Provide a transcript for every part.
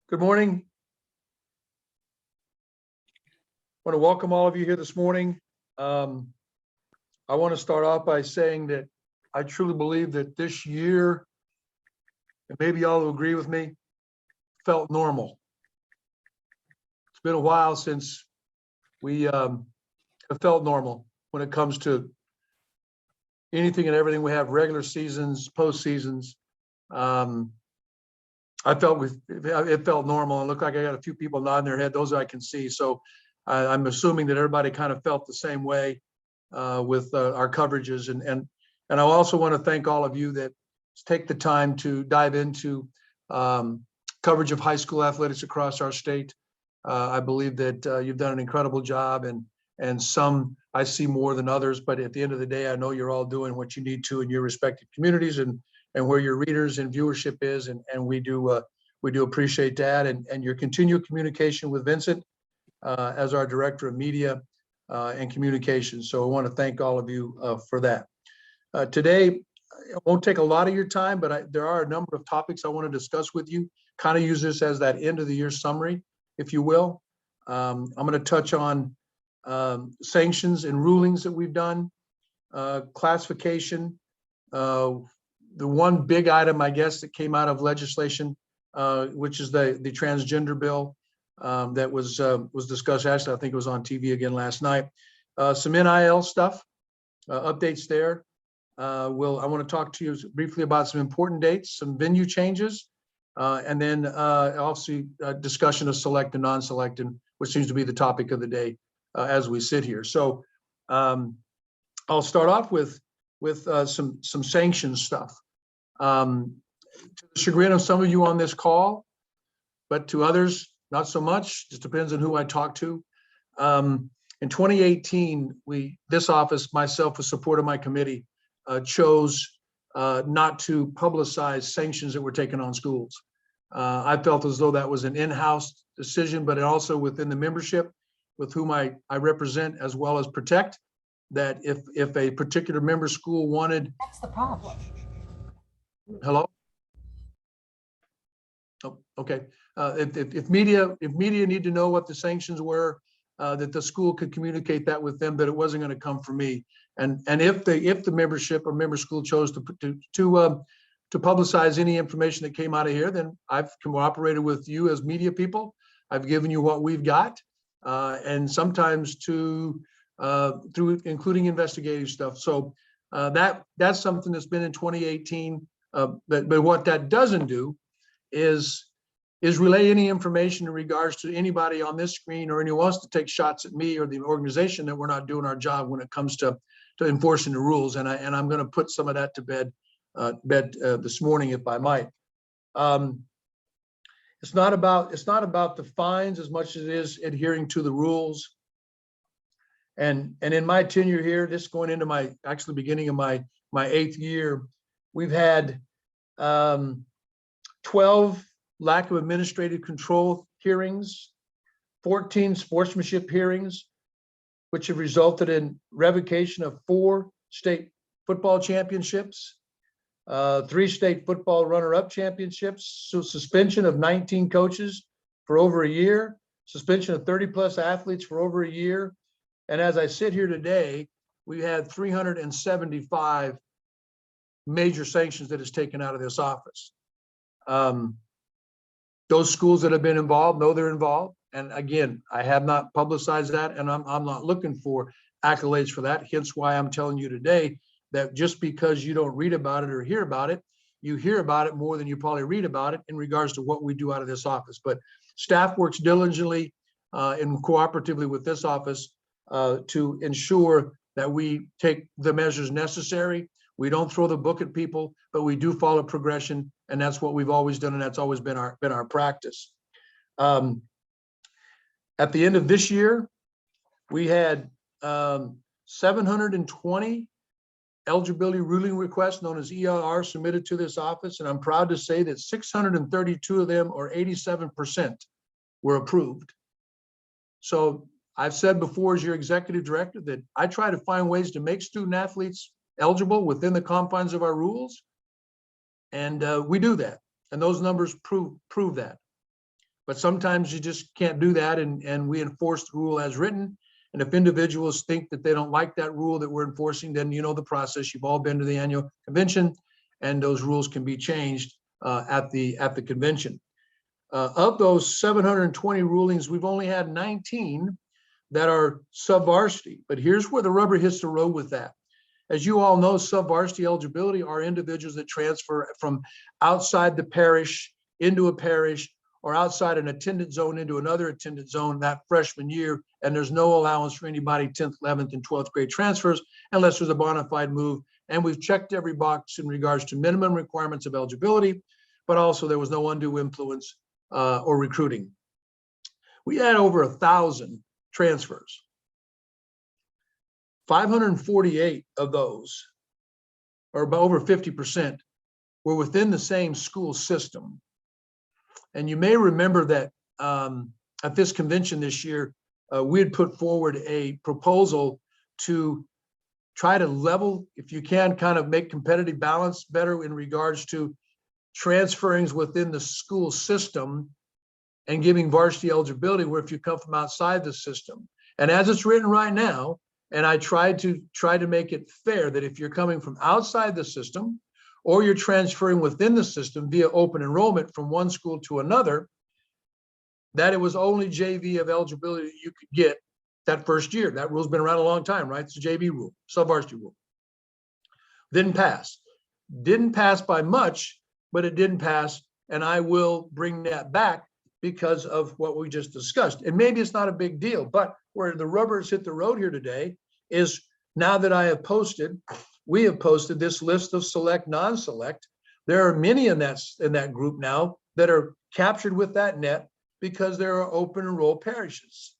Good morning. I want to welcome all of you here this morning. I want to start off by saying that I truly believe that this year, and maybe y'all will agree with me, felt normal. It's been a while since we have felt normal when it comes to anything and everything. We have regular seasons, post seasons. It felt normal, and looked like I got a few people nodding their head. Those I can see. So I'm assuming that everybody kind of felt the same way with our coverages. And I also want to thank all of you that take the time to dive into coverage of high school athletics across our state. I believe that you've done an incredible job, and some I see more than others. But at the end of the day, I know you're all doing what you need to in your respective communities and where your readers and viewership is, and we do appreciate that, and your continued communication with Vincent as our Director of Media and Communications. So I want to thank all of you for that. Today, it won't take a lot of your time, but there are a number of topics I want to discuss with you. Kind of use this as that end of the year summary, if you will. I'm going to touch on sanctions and rulings that we've done, classification. The one big item, I guess, that came out of legislation, which is the transgender bill that was discussed. Actually, I think it was on TV again last night. Some NIL stuff, updates there. I want to talk to you briefly about some important dates, some venue changes, and then also a discussion of select and non-select, which seems to be the topic of the day as we sit here. So I'll start off with some sanctions stuff. To the chagrin of some of you on this call, but to others, not so much. Just depends on who I talk to. In 2018, this office, myself, with support of my committee, chose not to publicize sanctions that were taken on schools. I felt as though that was an in-house decision, but also within the membership with whom I represent as well as protect, that if a particular member school wanted— That's the problem. Hello? Oh, okay. If media need to know what the sanctions were, that the school could communicate that with them, that it wasn't going to come from me. And if the membership or member school chose to publicize any information that came out of here, then I've cooperated with you as media people. I've given you what we've got, and sometimes through including investigative stuff. So that's something that's been in 2018. But what that doesn't do is relay any information in regards to anybody on this screen or anyone wants to take shots at me or the organization that we're not doing our job when it comes to enforcing the rules. And I'm going to put some of that to bed this morning, if I might. It's not about the fines as much as it is adhering to the rules. And in my tenure here, this going into my beginning of my 8th year, we've had 12 lack of administrative control hearings, 14 sportsmanship hearings, which have resulted in revocation of 4 state football championships, 3 state football runner-up championships, so suspension of 19 coaches for over a year, suspension of 30+ athletes for over a year. And as I sit here today, we had 375 major sanctions that is taken out of this office. Those schools that have been involved know they're involved. And again, I have not publicized that, and I'm not looking for accolades for that. Hence why I'm telling you today that just because you don't read about it or hear about it, you hear about it more than you probably read about it in regards to what we do out of this office. But staff works diligently and cooperatively with this office to ensure that we take the measures necessary. We don't throw the book at people, but we do follow progression, and that's what we've always done, and that's always been our practice. At the end of this year, we had 720 eligibility ruling requests, known as EIR, submitted to this office, and I'm proud to say that 632 of them, or 87%, were approved. So I've said before, as your executive director, that I try to find ways to make student athletes eligible within the confines of our rules, and we do that, and those numbers prove that. but sometimes you just can't do that, and we enforce the rule as written. And if individuals think that they don't like that rule that we're enforcing, then you know the process. You've all been to the annual convention, and those rules can be changed at the convention. Of those 720 rulings, we've only had 19 that are sub-varsity. But here's where the rubber hits the road with that. As you all know, sub-varsity eligibility are individuals that transfer from outside the parish into a parish, or outside an attendance zone into another attendance zone that freshman year, and there's no allowance for anybody 10th, 11th, and 12th grade transfers unless there's a bona fide move. And we've checked every box in regards to minimum requirements of eligibility, but also there was no undue influence or recruiting. We had over 1,000 transfers. 548 of those, or about over 50%, were within the same school system. And you may remember that at this convention this year, we had put forward a proposal to try to level, if you can, kind of make competitive balance better in regards to transferings within the school system and giving varsity eligibility where if you come from outside the system. And as it's written right now, and I tried to make it fair that if you're coming from outside the system, or you're transferring within the system via open enrollment from one school to another, that it was only JV of eligibility that you could get that first year. That rule's been around a long time, right? It's a JV rule, sub-varsity rule. Didn't pass. Didn't pass by much, but it didn't pass, and I will bring that back because of what we just discussed. And maybe it's not a big deal, but where the rubbers hit the road here today is now that we have posted this list of select, non-select. There are many in that group now that are captured with that net because there are open enroll parishes.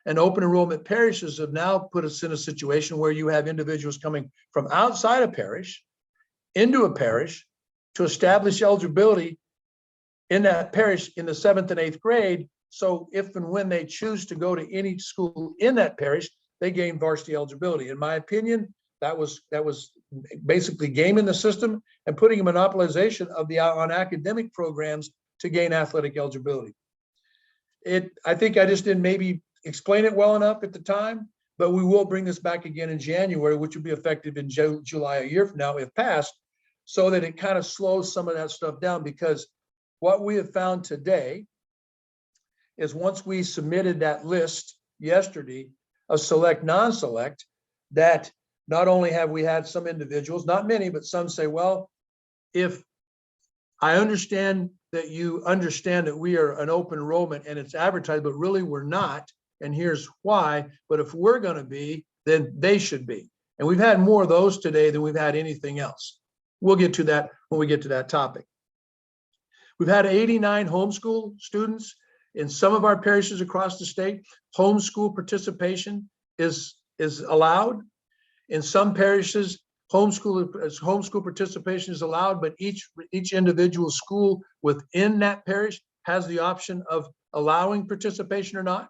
And open enrollment parishes have now put us in a situation where you have individuals coming from outside a parish into a parish to establish eligibility in that parish in the 7th and 8th grade. So if and when they choose to go to any school in that parish, they gain varsity eligibility. In my opinion, that was basically gaming the system and putting a monopolization of on academic programs to gain athletic eligibility. I think I just didn't maybe explain it well enough at the time, but we will bring this back again in January, which will be effective in July, a year from now, if passed, so that it kind of slows some of that stuff down. Because what we have found today is once we submitted that list yesterday of select, non-select, that not only have we had some individuals, not many, but some say, well, if I understand that you understand that we are an open enrollment and it's advertised, but really we're not, and here's why, but if we're going to be, then they should be. And we've had more of those today than we've had anything else. We'll get to that when we get to that topic. We've had 89 homeschool students in some of our parishes across the state. Homeschool participation is allowed. In some parishes, homeschool participation is allowed, but each individual school within that parish has the option of allowing participation or not.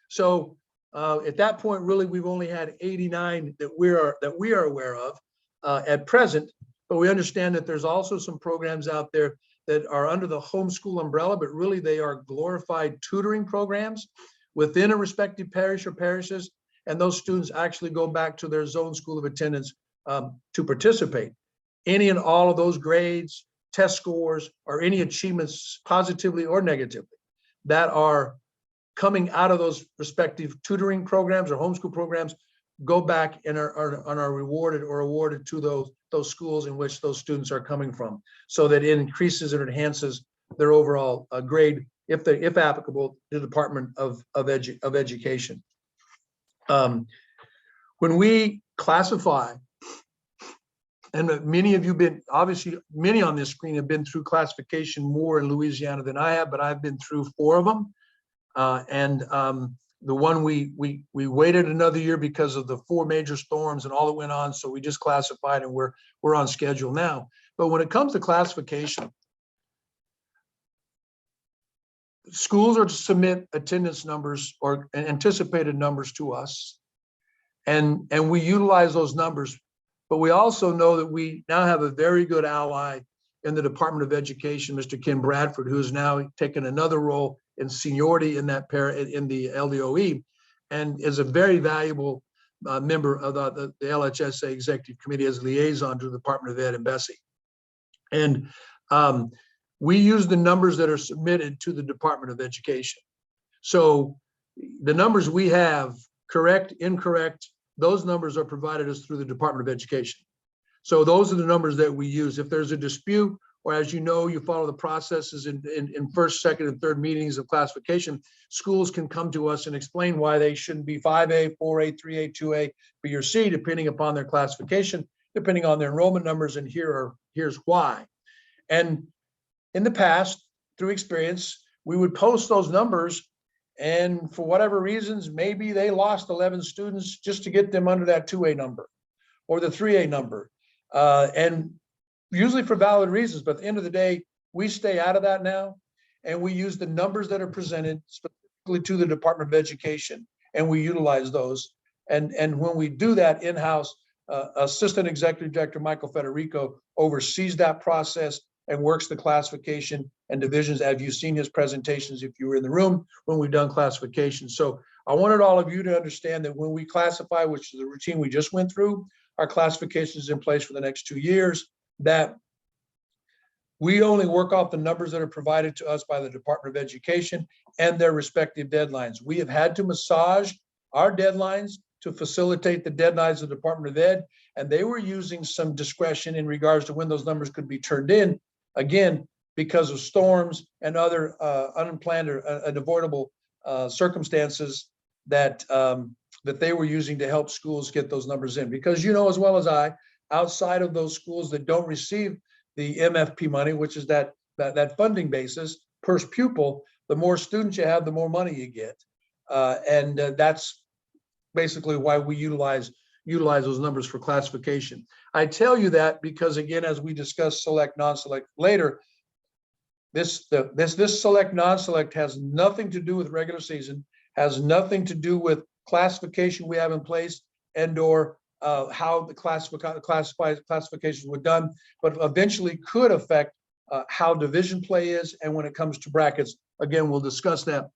So at that point, really, we've only had 89 that we are aware of at present. But we understand that there's also some programs out there that are under the homeschool umbrella, but really they are glorified tutoring programs within a respective parish or parishes. And those students actually go back to their zone school of attendance to participate. Any and all of those grades, test scores, or any achievements positively or negatively that are coming out of those respective tutoring programs or homeschool programs go back and are rewarded or awarded to those schools in which those students are coming from, so that it increases and enhances their overall grade, if applicable, to the Department of Education. When we classify, and many of you many on this screen have been through classification more in Louisiana than I have, but I've been through 4 of them. The one we waited another year because of the 4 major storms and all that went on. So we just classified and we're on schedule now. But when it comes to classification, schools are to submit attendance numbers or anticipated numbers to us. And we utilize those numbers, but we also know that we now have a very good ally in the Department of Education, Mr. Ken Bradford, who has now taken another role in seniority in that in the LDOE, and is a very valuable member of the LHSAA Executive Committee as a liaison to the Department of Ed and Bessie. And we use the numbers that are submitted to the Department of Education. So the numbers we have, correct, incorrect, those numbers are provided us through the Department of Education. So those are the numbers that we use. If there's a dispute, or as you know, you follow the processes in first, second, and third meetings of classification, schools can come to us and explain why they shouldn't be 5A, 4A, 3A, 2A, B, or C, depending upon their classification, depending on their enrollment numbers, and here's why. And in the past, through experience, we would post those numbers, and for whatever reasons, maybe they lost 11 students just to get them under that 2A number or the 3A number. And usually for valid reasons, but at the end of the day, we stay out of that now, and we use the numbers that are presented specifically to the Department of Education, and we utilize those. And when we do that in-house, Assistant Executive Director Michael Federico oversees that process and works the classification and divisions. Have you seen his presentations if you were in the room when we've done classification? So I wanted all of you to understand that when we classify, which is the routine we just went through, our classification is in place for the next 2 years, that we only work off the numbers that are provided to us by the Department of Education and their respective deadlines. We have had to massage our deadlines to facilitate the deadlines of the Department of Ed, and they were using some discretion in regards to when those numbers could be turned in, again, because of storms and other unplanned or unavoidable circumstances that that they were using to help schools get those numbers in. Because you know as well as I, outside of those schools that don't receive the MFP money, which is that funding basis per pupil, the more students you have, the more money you get. And that's basically why we utilize those numbers for classification. I tell you that because, again, as we discuss select, non-select later, this select, non-select has nothing to do with regular season, has nothing to do with classification we have in place and or how the classifications were done, but eventually could affect how division play is. And when it comes to brackets, again, we'll discuss that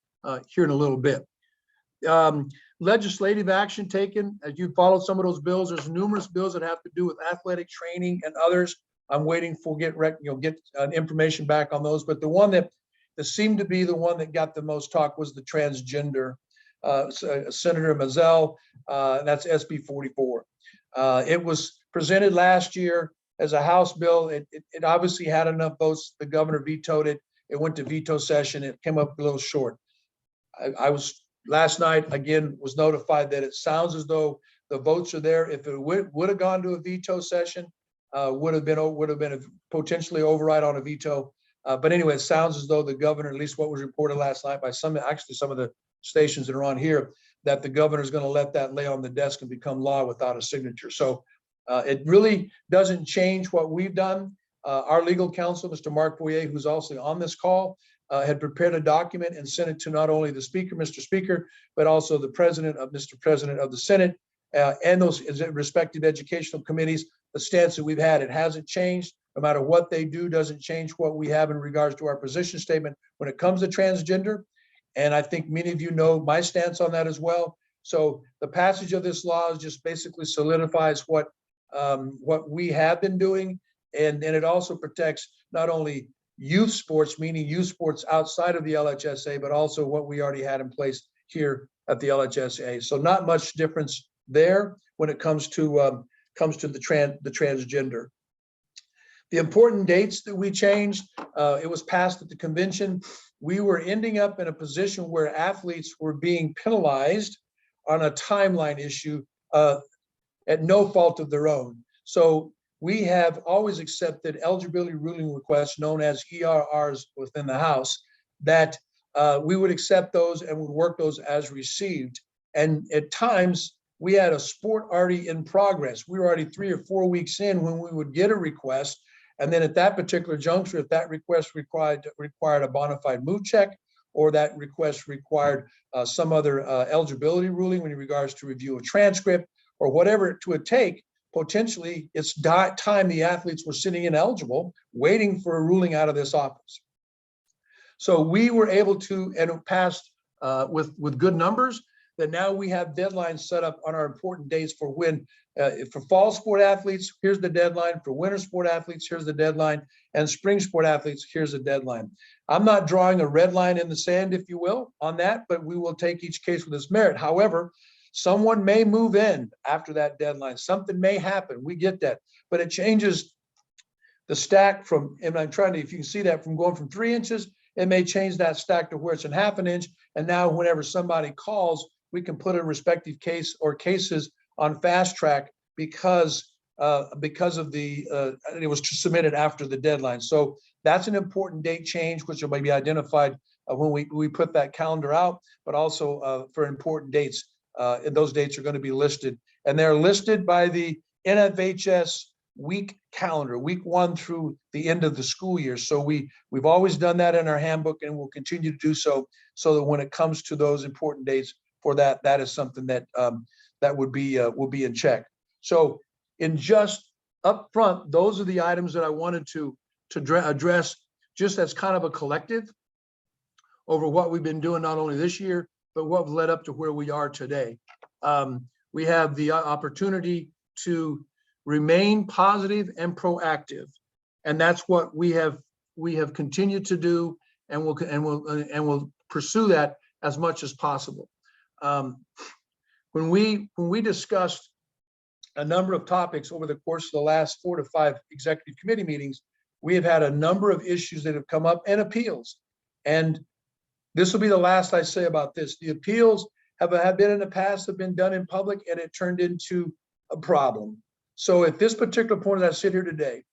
here in a little bit. Legislative action taken, as you followed some of those bills, there's numerous bills that have to do with athletic training and others. I'm waiting for get information back on those, but the one that seemed to be the one that got the most talk was the transgender. Senator Mazzell, that's SB 44. It was presented last year as a House bill. It obviously had enough votes. The governor vetoed it. It went to veto session. It came up a little short. I was last night, again, was notified that it sounds as though the votes are there. If it would have gone to a veto session, would have been a potentially override on a veto. But anyway, it sounds as though the governor, at least what was reported last night by some of the stations that are on here, that the governor is going to let that lay on the desk and become law without a signature. So it really doesn't change what we've done. Our legal counsel, Mr. Mark Boyer, who's also on this call, had prepared a document and sent it to not only the Speaker, Mr. Speaker, but also the Mr. President of the Senate and those respective educational committees. The stance that we've had, it hasn't changed. No matter what they do, doesn't change what we have in regards to our position statement when it comes to transgender. And I think many of you know my stance on that as well. So the passage of this law is just basically solidifies what we have been doing. And it also protects not only youth sports, meaning youth sports outside of the LHSAA, but also what we already had in place here at the LHSAA. So not much difference there when it comes to the transgender. The important dates that we changed, it was passed at the convention. We were ending up in a position where athletes were being penalized on a timeline issue at no fault of their own. So we have always accepted eligibility ruling requests known as ERRs within the House, that we would accept those and would work those as received. And at times we had a sport already in progress. We were already 3 or 4 weeks in when we would get a request. And then at that particular juncture, if that request required a bona fide moot check, or that request required some other eligibility ruling in regards to review a transcript, or whatever it would take, potentially it's time the athletes were sitting ineligible, waiting for a ruling out of this office. So we were able to, and it passed with good numbers, that now we have deadlines set up on our important dates for when, for fall sport athletes, here's the deadline. For winter sport athletes, here's the deadline. And spring sport athletes, here's the deadline. I'm not drawing a red line in the sand, if you will, on that, but we will take each case with its merit. However, someone may move in after that deadline. Something may happen. We get that, but it changes the stack from, and I'm trying to, if you can see that, from going from 3 inches, it may change that stack to where it's in half an inch. And now whenever somebody calls, we can put a respective case or cases on fast track because of the, it was submitted after the deadline. So that's an important date change, which will be identified when we put that calendar out, but also for important dates. And those dates are going to be listed, and they're listed by the NFHS week calendar, week 1 through the end of the school year. So we've always done that in our handbook, and we'll continue to do so, so that when it comes to those important dates for that, that is something that that will be in check. So in just up front, those are the items that I wanted to address, just as kind of a collective over what we've been doing, not only this year, but what led up to where we are today. We have the opportunity to remain positive and proactive, and that's what we have continued to do, and we'll pursue that as much as possible. When we discussed a number of topics over the course of the last 4 to 5 executive committee meetings, we have had a number of issues that have come up, and appeals. And this will be the last I say about this. The appeals have been in the past, have been done in public, and it turned into a problem. So at this particular point, as I sit here today,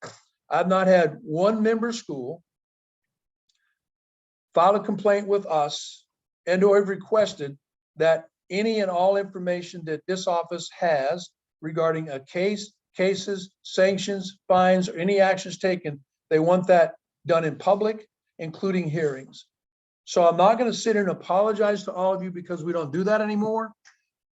I've not had one member school file a complaint with us and or have requested that any and all information that this office has regarding a case, cases, sanctions, fines, or any actions taken, they want that done in public, including hearings. So I'm not going to sit here and apologize to all of you because we don't do that anymore,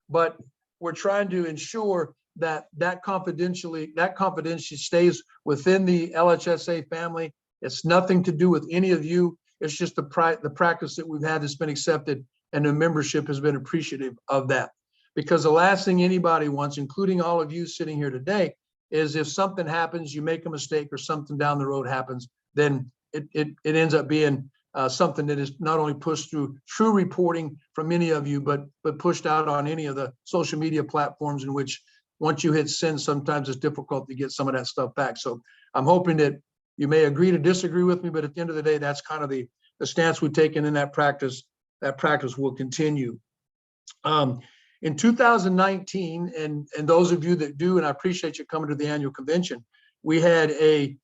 but we're trying to ensure that confidentiality stays within the LHSAA family. It's nothing to do with any of you. It's just the practice that we've had that's been accepted, and the membership has been appreciative of that. Because the last thing anybody wants, including all of you sitting here today, is if something happens, you make a mistake or something down the road happens, then it ends up being something that is not only pushed through true reporting from many of you, but pushed out on any of the social media platforms, in which once you hit send, sometimes it's difficult to get some of that stuff back. So I'm hoping that you may agree to disagree with me, but at the end of the day, that's kind of the stance we've taken in that practice. That practice will continue. In 2019, and those of you that do, and I appreciate you coming to the annual convention, we had a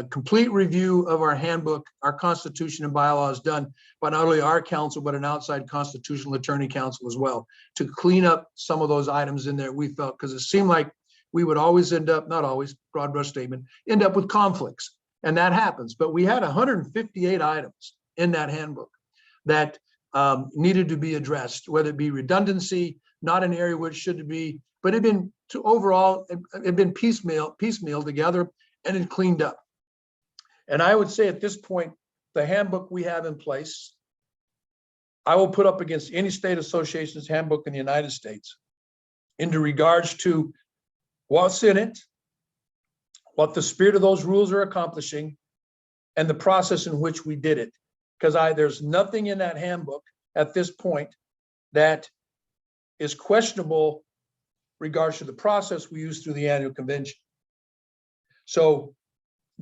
complete review of our handbook, our constitution and bylaws, done by not only our council, but an outside constitutional attorney council as well, to clean up some of those items in there. We felt, because it seemed like we would always end up, not always, broad brush statement, end up with conflicts, and that happens. But we had 158 items in that handbook that needed to be addressed, whether it be redundancy, not an area where it should be, but it been piecemeal together, and it cleaned up. And I would say at this point, the handbook we have in place, I will put up against any state association's handbook in the United States into regards to what's in it, what the spirit of those rules are accomplishing, and the process in which we did it. Because there's nothing in that handbook at this point that is questionable regards to the process we use through the annual convention. So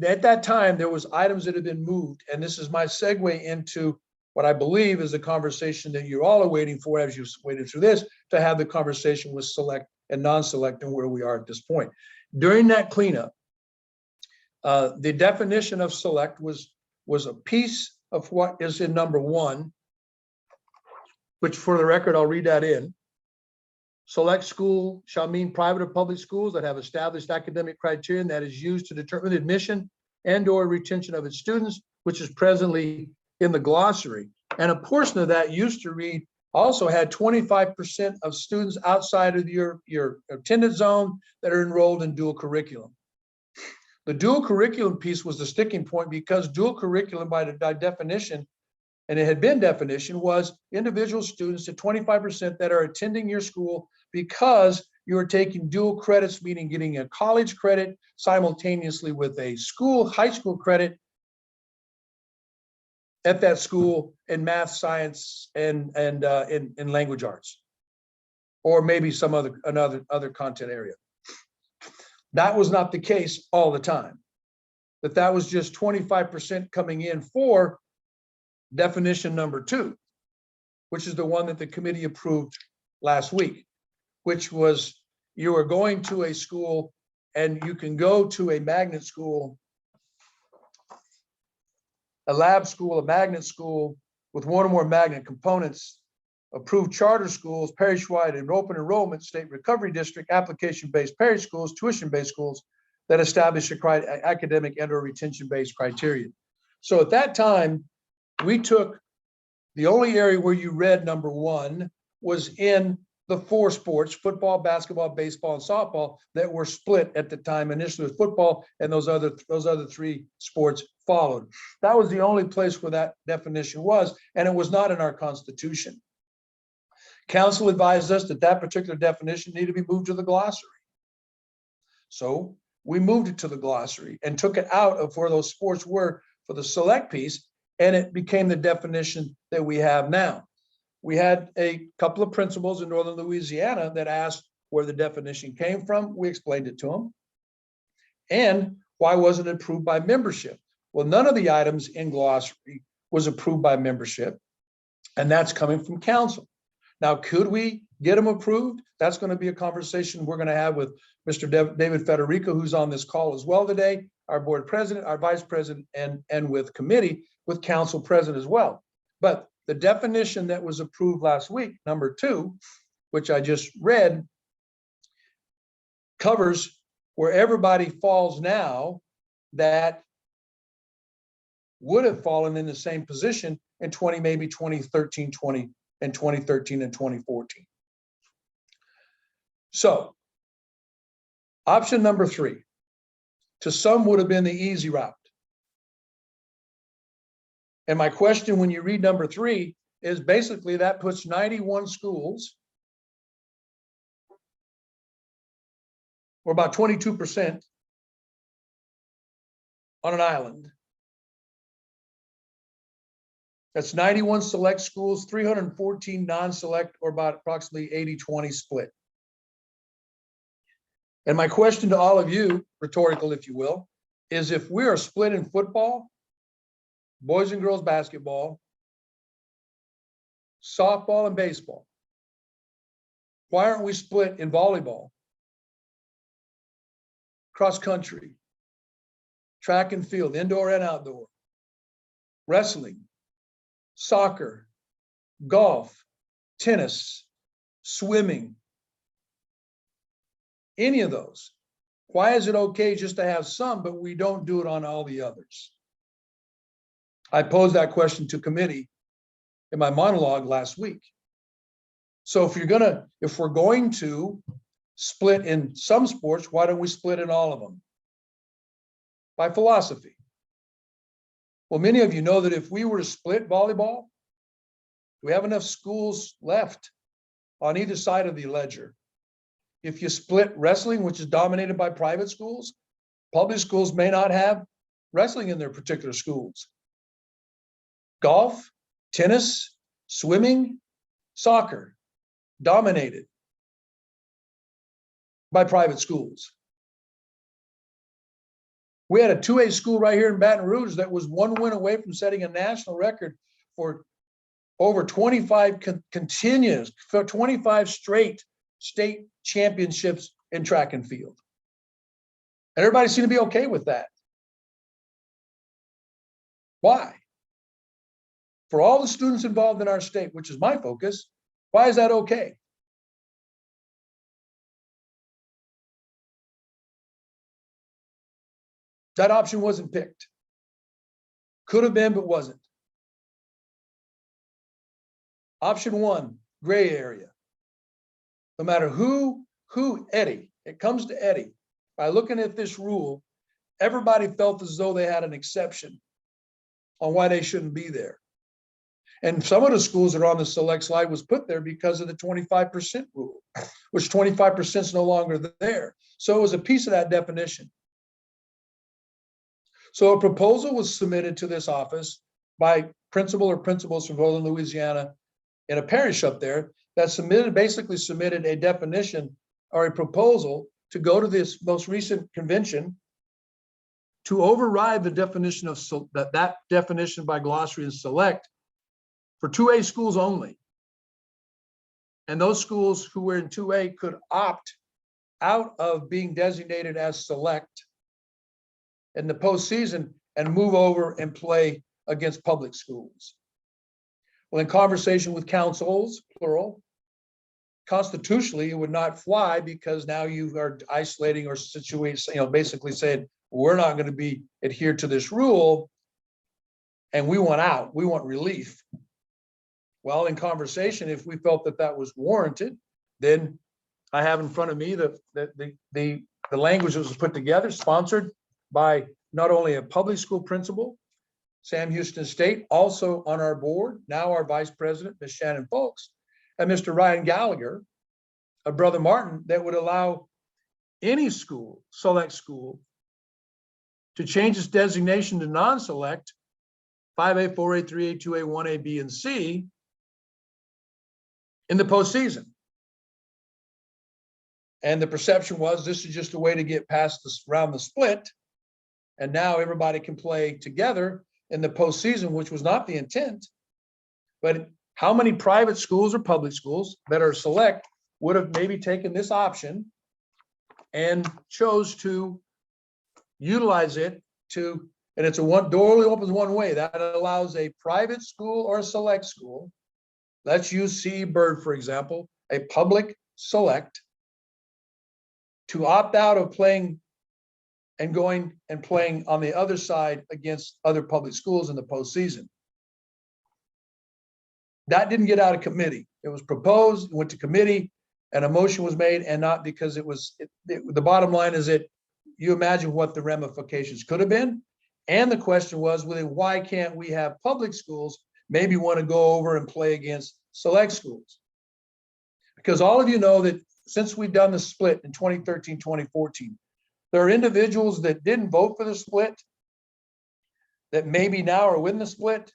at that time, there was items that had been moved, and this is my segue into what I believe is the conversation that you all are waiting for as you waited through this, to have the conversation with select and non-select and where we are at this point. During that cleanup, the definition of select was a piece of what is in number 1, which for the record, I'll read that in. Select school shall mean private or public schools that have established academic criterion that is used to determine admission and or retention of its students, which is presently in the glossary. And a portion of that used to read, also had 25% of students outside of your attendance zone that are enrolled in dual curriculum. The dual curriculum piece was the sticking point because dual curriculum by definition, and it had been definition, was individual students to 25% that are attending your school because you are taking dual credits, meaning getting a college credit simultaneously with a high school credit at that school in math, science, and in language arts, or maybe some other content area. That was not the case all the time. That was just 25% coming in for definition number 2, which is the one that the committee approved last week, which was you are going to a school and you can go to a magnet school, a lab school, a magnet school with one or more magnet components, approved charter schools, parish-wide and open enrollment, state recovery district, application-based parish schools, tuition-based schools that establish academic and/or retention-based criteria. So at that time, we took the only area where you read number 1 was in the 4 sports, football, basketball, baseball, and softball, that were split at the time. Initially with football, and those other 3 sports followed. That was the only place where that definition was, and it was not in our Constitution. Council advised us that particular definition needed to be moved to the glossary. So we moved it to the glossary and took it out of where those sports were for the select piece, and it became the definition that we have now. We had a couple of principals in Northern Louisiana that asked where the definition came from. We explained it to them. And why wasn't it approved by membership? Well, none of the items in glossary was approved by membership, and that's coming from council. Now, could we get them approved? That's going to be a conversation we're going to have with Mr. David Federico, who's on this call as well today, our board president, our vice president, and with committee, with council present as well. But the definition that was approved last week, number 2, which I just read, covers where everybody falls now that would have fallen in the same position in 2013 and 2014. So option number 3, to some would have been the easy route. And my question when you read number 3 is basically that puts 91 schools, or about 22%, on an island. That's 91 select schools, 314 non-select, or about approximately 80-20 split. And my question to all of you, rhetorical if you will, is if we are split in football, boys and girls basketball, softball and baseball, why aren't we split in volleyball, cross country, track and field, indoor and outdoor, wrestling, soccer, golf, tennis, swimming, any of those? Why is it okay just to have some, but we don't do it on all the others? I posed that question to committee in my monologue last week. So if we're going to split in some sports, why don't we split in all of them? By philosophy. Well, many of you know that if we were to split volleyball, do we have enough schools left on either side of the ledger? If you split wrestling, which is dominated by private schools, public schools may not have wrestling in their particular schools. Golf, tennis, swimming, soccer, dominated by private schools. We had a 2A school right here in Baton Rouge that was 1 win away from setting a national record for over 25 25 straight state championships in track and field. And everybody seemed to be okay with that. Why? For all the students involved in our state, which is my focus, why is that okay? That option wasn't picked. Could have been, but wasn't. Option 1, gray area. No matter who Eddie, it comes to Eddie, by looking at this rule everybody felt as though they had an exception on why they shouldn't be there. And some of the schools that are on the select slide was put there because of the 25% rule, which 25% is no longer there. So it was a piece of that definition. So a proposal was submitted to this office by principal or principals from Northern Louisiana in a parish up there that basically submitted a definition or a proposal to go to this most recent convention to override the definition of that definition by glossary and select for 2A schools only. And those schools who were in 2A could opt out of being designated as select in the postseason and move over and play against public schools. Well, in conversation with councils, plural, constitutionally, it would not fly because now you are isolating or situating, basically saying, we're not going to be adhered to this rule and we want out, we want relief. Well, in conversation, if we felt that that was warranted, then I have in front of me the language that was put together, sponsored by not only a public school principal, Sam Houston State, also on our board, now our vice president, Ms. Shannon Folks, and Mr. Ryan Gallagher, of Brother Martin, that would allow any school, select school, to change its designation to non-select, 5A, 4A, 3A, 2A, 1A, B, and C, in the postseason. And the perception was this is just a way to get past this around the split. And now everybody can play together in the postseason, which was not the intent. But how many private schools or public schools that are select would have maybe taken this option and chose to utilize it to, and it's a door only opens one way, that allows a private school or a select school. Let's use C Bird, for example, a public select, to opt out of playing and going and playing on the other side against other public schools in the postseason. That didn't get out of committee. It was proposed, went to committee, and a motion was made, and not because it was, the bottom line is that you imagine what the ramifications could have been. And the question was, well, then why can't we have public schools maybe want to go over and play against select schools? Because all of you know that since we've done the split in 2013, 2014, there are individuals that didn't vote for the split that maybe now are within the split,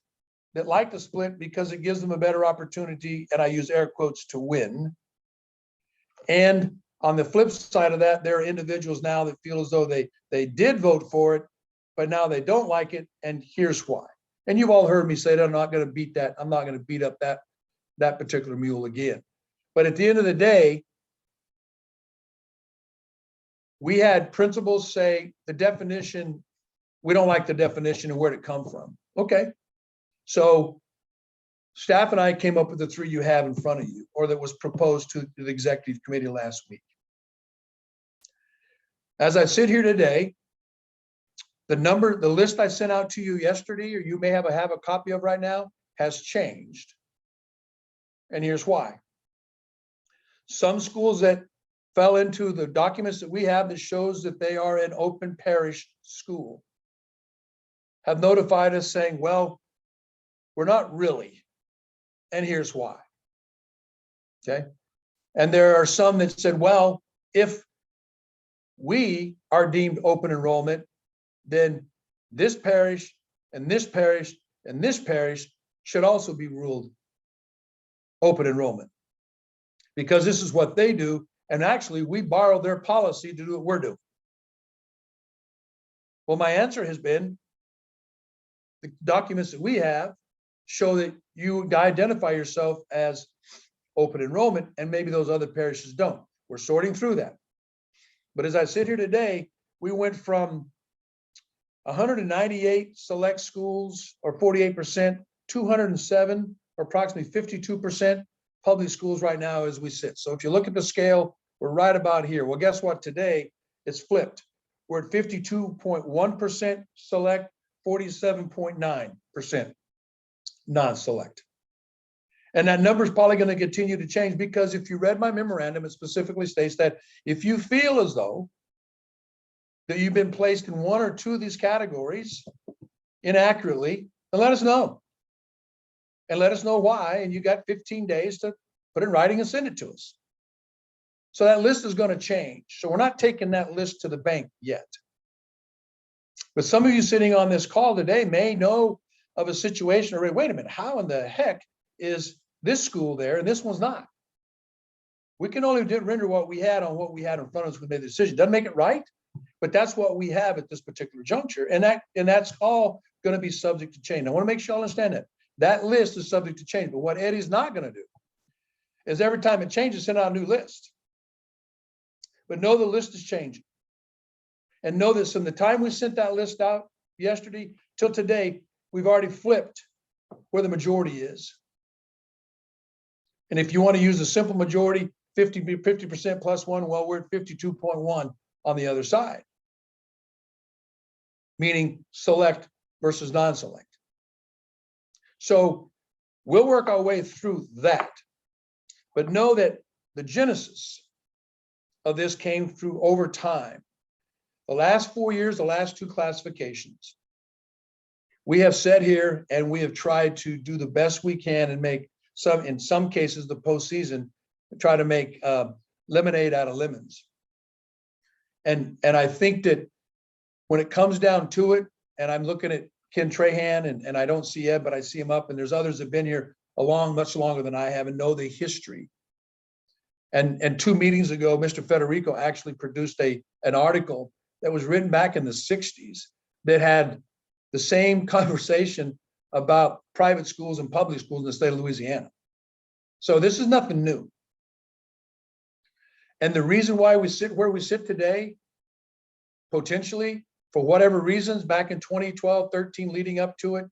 that like the split because it gives them a better opportunity, and I use air quotes, to win. And on the flip side of that, there are individuals now that feel as though they did vote for it, but now they don't like it, and here's why. And you've all heard me say that I'm not going to beat that. I'm not going to beat up that particular mule again. But at the end of the day, we had principals say the definition, we don't like the definition and where'd it come from. Okay. So staff and I came up with the three you have in front of you, or that was proposed to the executive committee last week. As I sit here today, the list I sent out to you yesterday, or you may have a copy of right now, has changed. And here's why. Some schools that fell into the documents that we have that shows that they are an open parish school have notified us saying, well, we're not really, and here's why. Okay. And there are some that said, well, if we are deemed open enrollment, then this parish and this parish and this parish should also be ruled open enrollment, because this is what they do. And actually, we borrowed their policy to do what we're doing. Well, my answer has been the documents that we have show that you identify yourself as open enrollment, and maybe those other parishes don't. We're sorting through that. But as I sit here today, we went from 198 select schools, or 48%, 207, or approximately 52% public schools right now as we sit. So if you look at the scale, we're right about here. Well, guess what? Today it's flipped. We're at 52.1% select, 47.9% non-select. And that number is probably going to continue to change, because if you read my memorandum, it specifically states that if you feel as though that you've been placed in one or two of these categories inaccurately, then let us know. And let us know why, and you got 15 days to put it in writing and send it to us. So that list is going to change. So we're not taking that list to the bank yet. But some of you sitting on this call today may know of a situation already. Wait a minute, how in the heck is this school there and this one's not? We can only render what we had on what we had in front of us when we made the decision. Doesn't make it right, but that's what we have at this particular juncture. And that's all going to be subject to change. I want to make sure you understand that. That list is subject to change. But what Eddie's not going to do is every time it changes, send out a new list. But know the list is changing. And know that from the time we sent that list out yesterday till today, we've already flipped where the majority is. And if you want to use a simple majority, 50% plus one, well, we're at 52.1 on the other side. Meaning select versus non-select. So we'll work our way through that. But know that the genesis of this came through over time. The last 4 years, the last two classifications, we have sat here and we have tried to do the best we can and make in some cases, the postseason, try to make lemonade out of lemons. And I think that when it comes down to it, and I'm looking at Ken Trahan, and I don't see Ed, but I see him up, and there's others that have been here much longer than I have and know the history. And 2 meetings ago, Mr. Federico actually produced an article that was written back in the 60s that had the same conversation about private schools and public schools in the state of Louisiana. So this is nothing new. And the reason why we sit where we sit today, potentially, for whatever reasons, back in 2012, 13, leading up to it,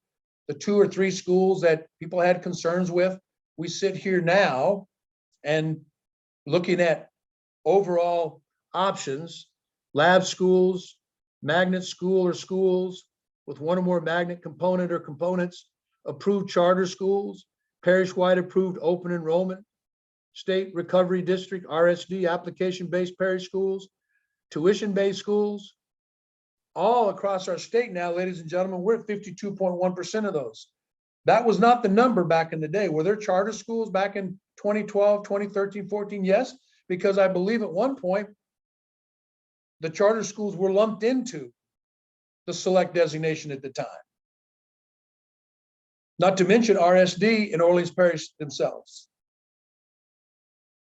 the 2 or 3 schools that people had concerns with, we sit here now and looking at overall options, lab schools, magnet school or schools with one or more magnet component or components, approved charter schools, parish-wide approved open enrollment, state recovery district, RSD, application-based parish schools, tuition-based schools, all across our state now, ladies and gentlemen, we're at 52.1% of those. That was not the number back in the day. Were there charter schools back in 2012, 2013, 14? Yes, because I believe at one point, the charter schools were lumped into the select designation at the time. Not to mention RSD and Orleans Parish themselves.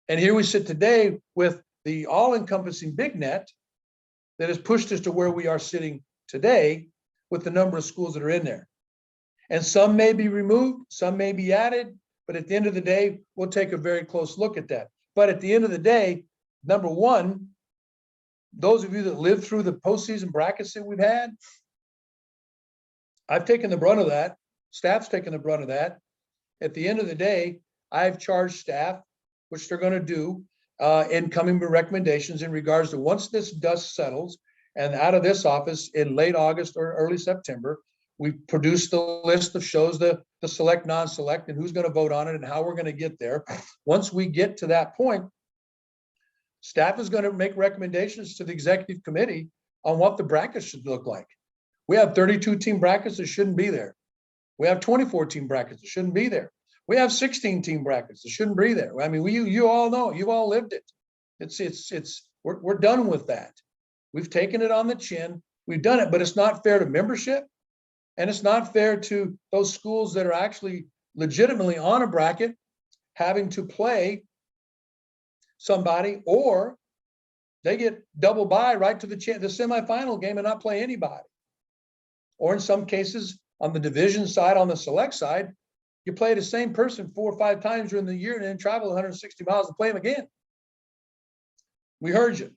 And here we sit today with the all-encompassing big net that has pushed us to where we are sitting today with the number of schools that are in there. And some may be removed, some may be added, but at the end of the day, we'll take a very close look at that. But at the end of the day, number one, those of you that lived through the postseason brackets that we've had, I've taken the brunt of that. Staff's taken the brunt of that. At the end of the day, I've charged staff, which they're going to do, in coming with recommendations in regards to once this dust settles and out of this office in late August or early September, we produce the list that shows the select, non-select, and who's going to vote on it and how we're going to get there. Once we get to that point, staff is going to make recommendations to the executive committee on what the brackets should look like. We have 32 team brackets that shouldn't be there. We have 24 team brackets that shouldn't be there. We have 16 team brackets that shouldn't be there. I mean, you all know, you've all lived it. We're done with that. We've taken it on the chin. We've done it, but it's not fair to membership. And it's not fair to those schools that are actually legitimately on a bracket having to play somebody, or they get double bye right to the semifinal game and not play anybody. Or in some cases, on the division side, on the select side, you play the same person 4 or 5 times during the year and then travel 160 miles to play them again. We heard you.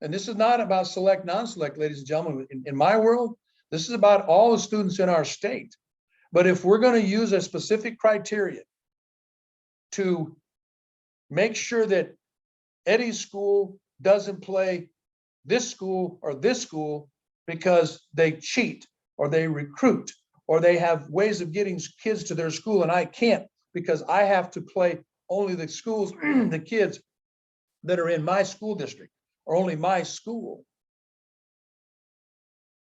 And this is not about select, non-select, ladies and gentlemen. In my world, this is about all the students in our state. But if we're going to use a specific criteria to make sure that Eddie's school doesn't play this school or this school because they cheat or they recruit or they have ways of getting kids to their school and I can't because I have to play only the schools, the kids that are in my school district or only my school,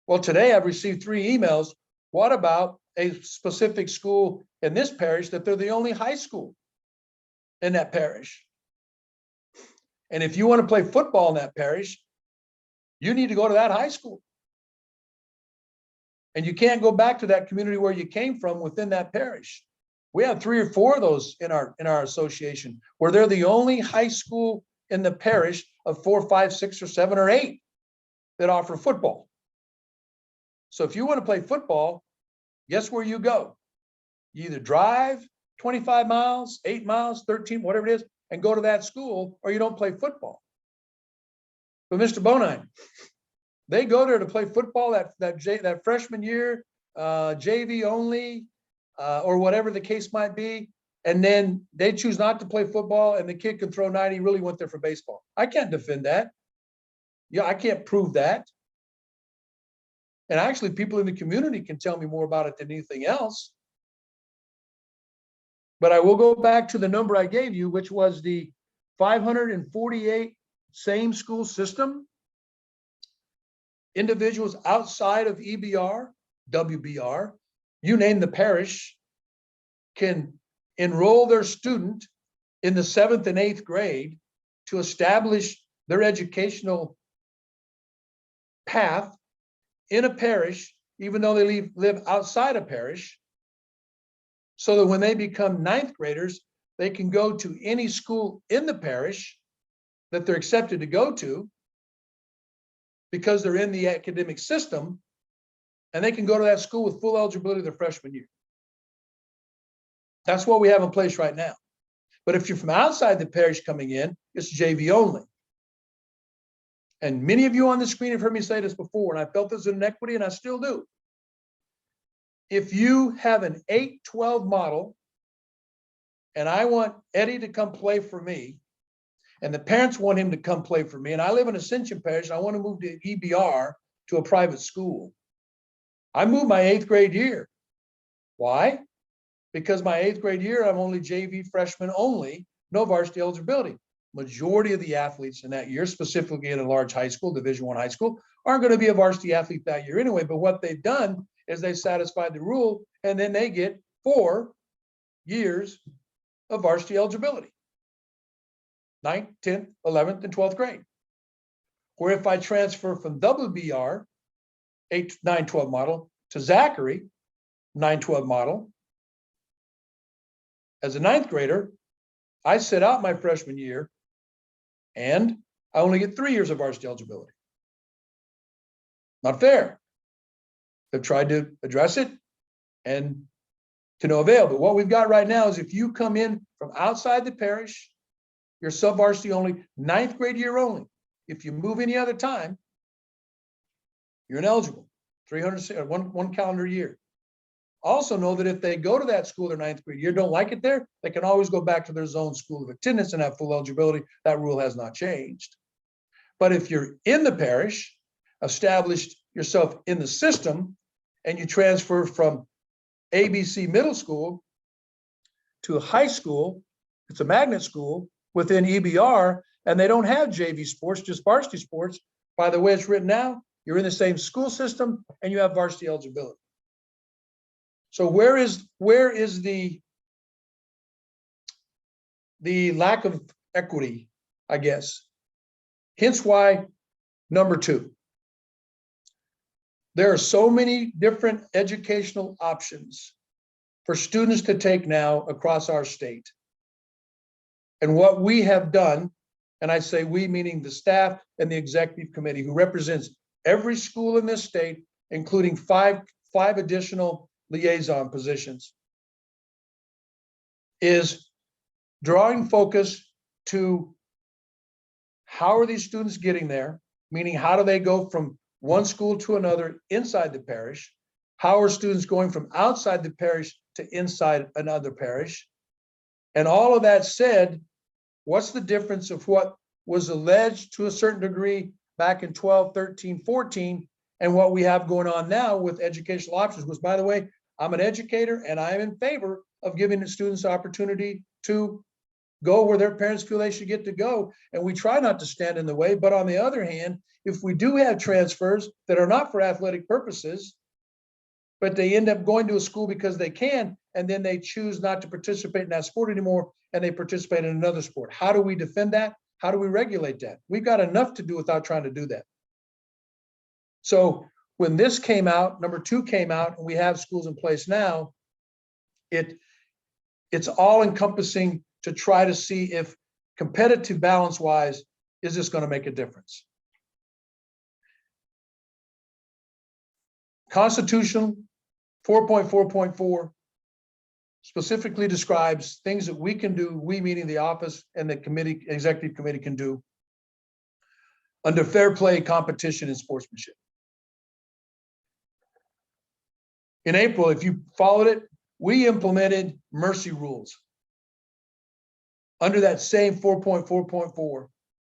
Well, today I've received 3 emails. What about a specific school in this parish that they're the only high school in that parish? And if you want to play football in that parish, you need to go to that high school. And you can't go back to that community where you came from within that parish. We have 3 or 4 of those in our association where they're the only high school in the parish of 4, 5, 6, or 7, or 8 that offer football. So if you want to play football, guess where you go? You either drive 25 miles, 8 miles, 13, whatever it is, and go to that school, or you don't play football. But Mr. Bonine, they go there to play football that freshman year, JV only, or whatever the case might be. And then they choose not to play football and the kid can throw 90, he really went there for baseball. I can't defend that. Yeah, I can't prove that. And actually people in the community can tell me more about it than anything else. But I will go back to the number I gave you, which was the 548 same school system. Individuals outside of EBR, WBR, you name the parish, can enroll their student in the 7th and 8th grade to establish their educational path in a parish, even though they live outside a parish, so that when they become 9th graders, they can go to any school in the parish that they're accepted to go to because they're in the academic system, and they can go to that school with full eligibility their freshman year. That's what we have in place right now. But if you're from outside the parish coming in, it's JV only. And many of you on the screen have heard me say this before, and I felt this inequity, and I still do. If you have an 8-12 model, and I want Eddie to come play for me, and the parents want him to come play for me, and I live in Ascension Parish, and I want to move to EBR to a private school, I move my 8th grade year. Why? Because my 8th grade year, I'm only JV freshman only, no varsity eligibility. Majority of the athletes in that year, specifically in a large high school, Division I high school, aren't going to be a varsity athlete that year anyway. But what they've done is they satisfied the rule, and then they get 4 years of varsity eligibility. 9th, 10th, 11th, and 12th grade. Where if I transfer from WBR, 8, 9, 12 model, to Zachary, 9, 12 model, as a 9th grader, I sit out my freshman year, and I only get 3 years of varsity eligibility. Not fair. They've tried to address it, and to no avail. But what we've got right now is if you come in from outside the parish, you're sub-varsity only, 9th grade year only. If you move any other time, you're ineligible. 300, one calendar year. Also know that if they go to that school their 9th grade year, don't like it there, they can always go back to their zone school of attendance and have full eligibility. That rule has not changed. But if you're in the parish, established yourself in the system, and you transfer from ABC middle school to a high school, it's a magnet school within EBR, and they don't have JV sports, just varsity sports. By the way it's written now, you're in the same school system and you have varsity eligibility. So where is the lack of equity, I guess? Hence why number 2. There are so many different educational options for students to take now across our state. And what we have done, and I say we meaning the staff and the executive committee who represents every school in this state, including five additional liaison positions, is drawing focus to how are these students getting there, meaning how do they go from one school to another inside the parish? How are students going from outside the parish to inside another parish? And all of that said, what's the difference of what was alleged to a certain degree back in 12, 13, 14, and what we have going on now with educational options? Which, by the way, I'm an educator and I am in favor of giving the students opportunity to go where their parents feel they should get to go. And we try not to stand in the way. But on the other hand, if we do have transfers that are not for athletic purposes, but they end up going to a school because they can, and then they choose not to participate in that sport anymore, and they participate in another sport. How do we defend that? How do we regulate that? We've got enough to do without trying to do that. So when this came out, number 2 came out, and we have schools in place now, it's all encompassing to try to see if competitive balance wise, is this going to make a difference? Constitutional 4.4.4 specifically describes things that we can do, we meaning the office and the committee, executive committee can do under fair play, competition, and sportsmanship. In April, if you followed it, we implemented mercy rules under that same 4.4.4,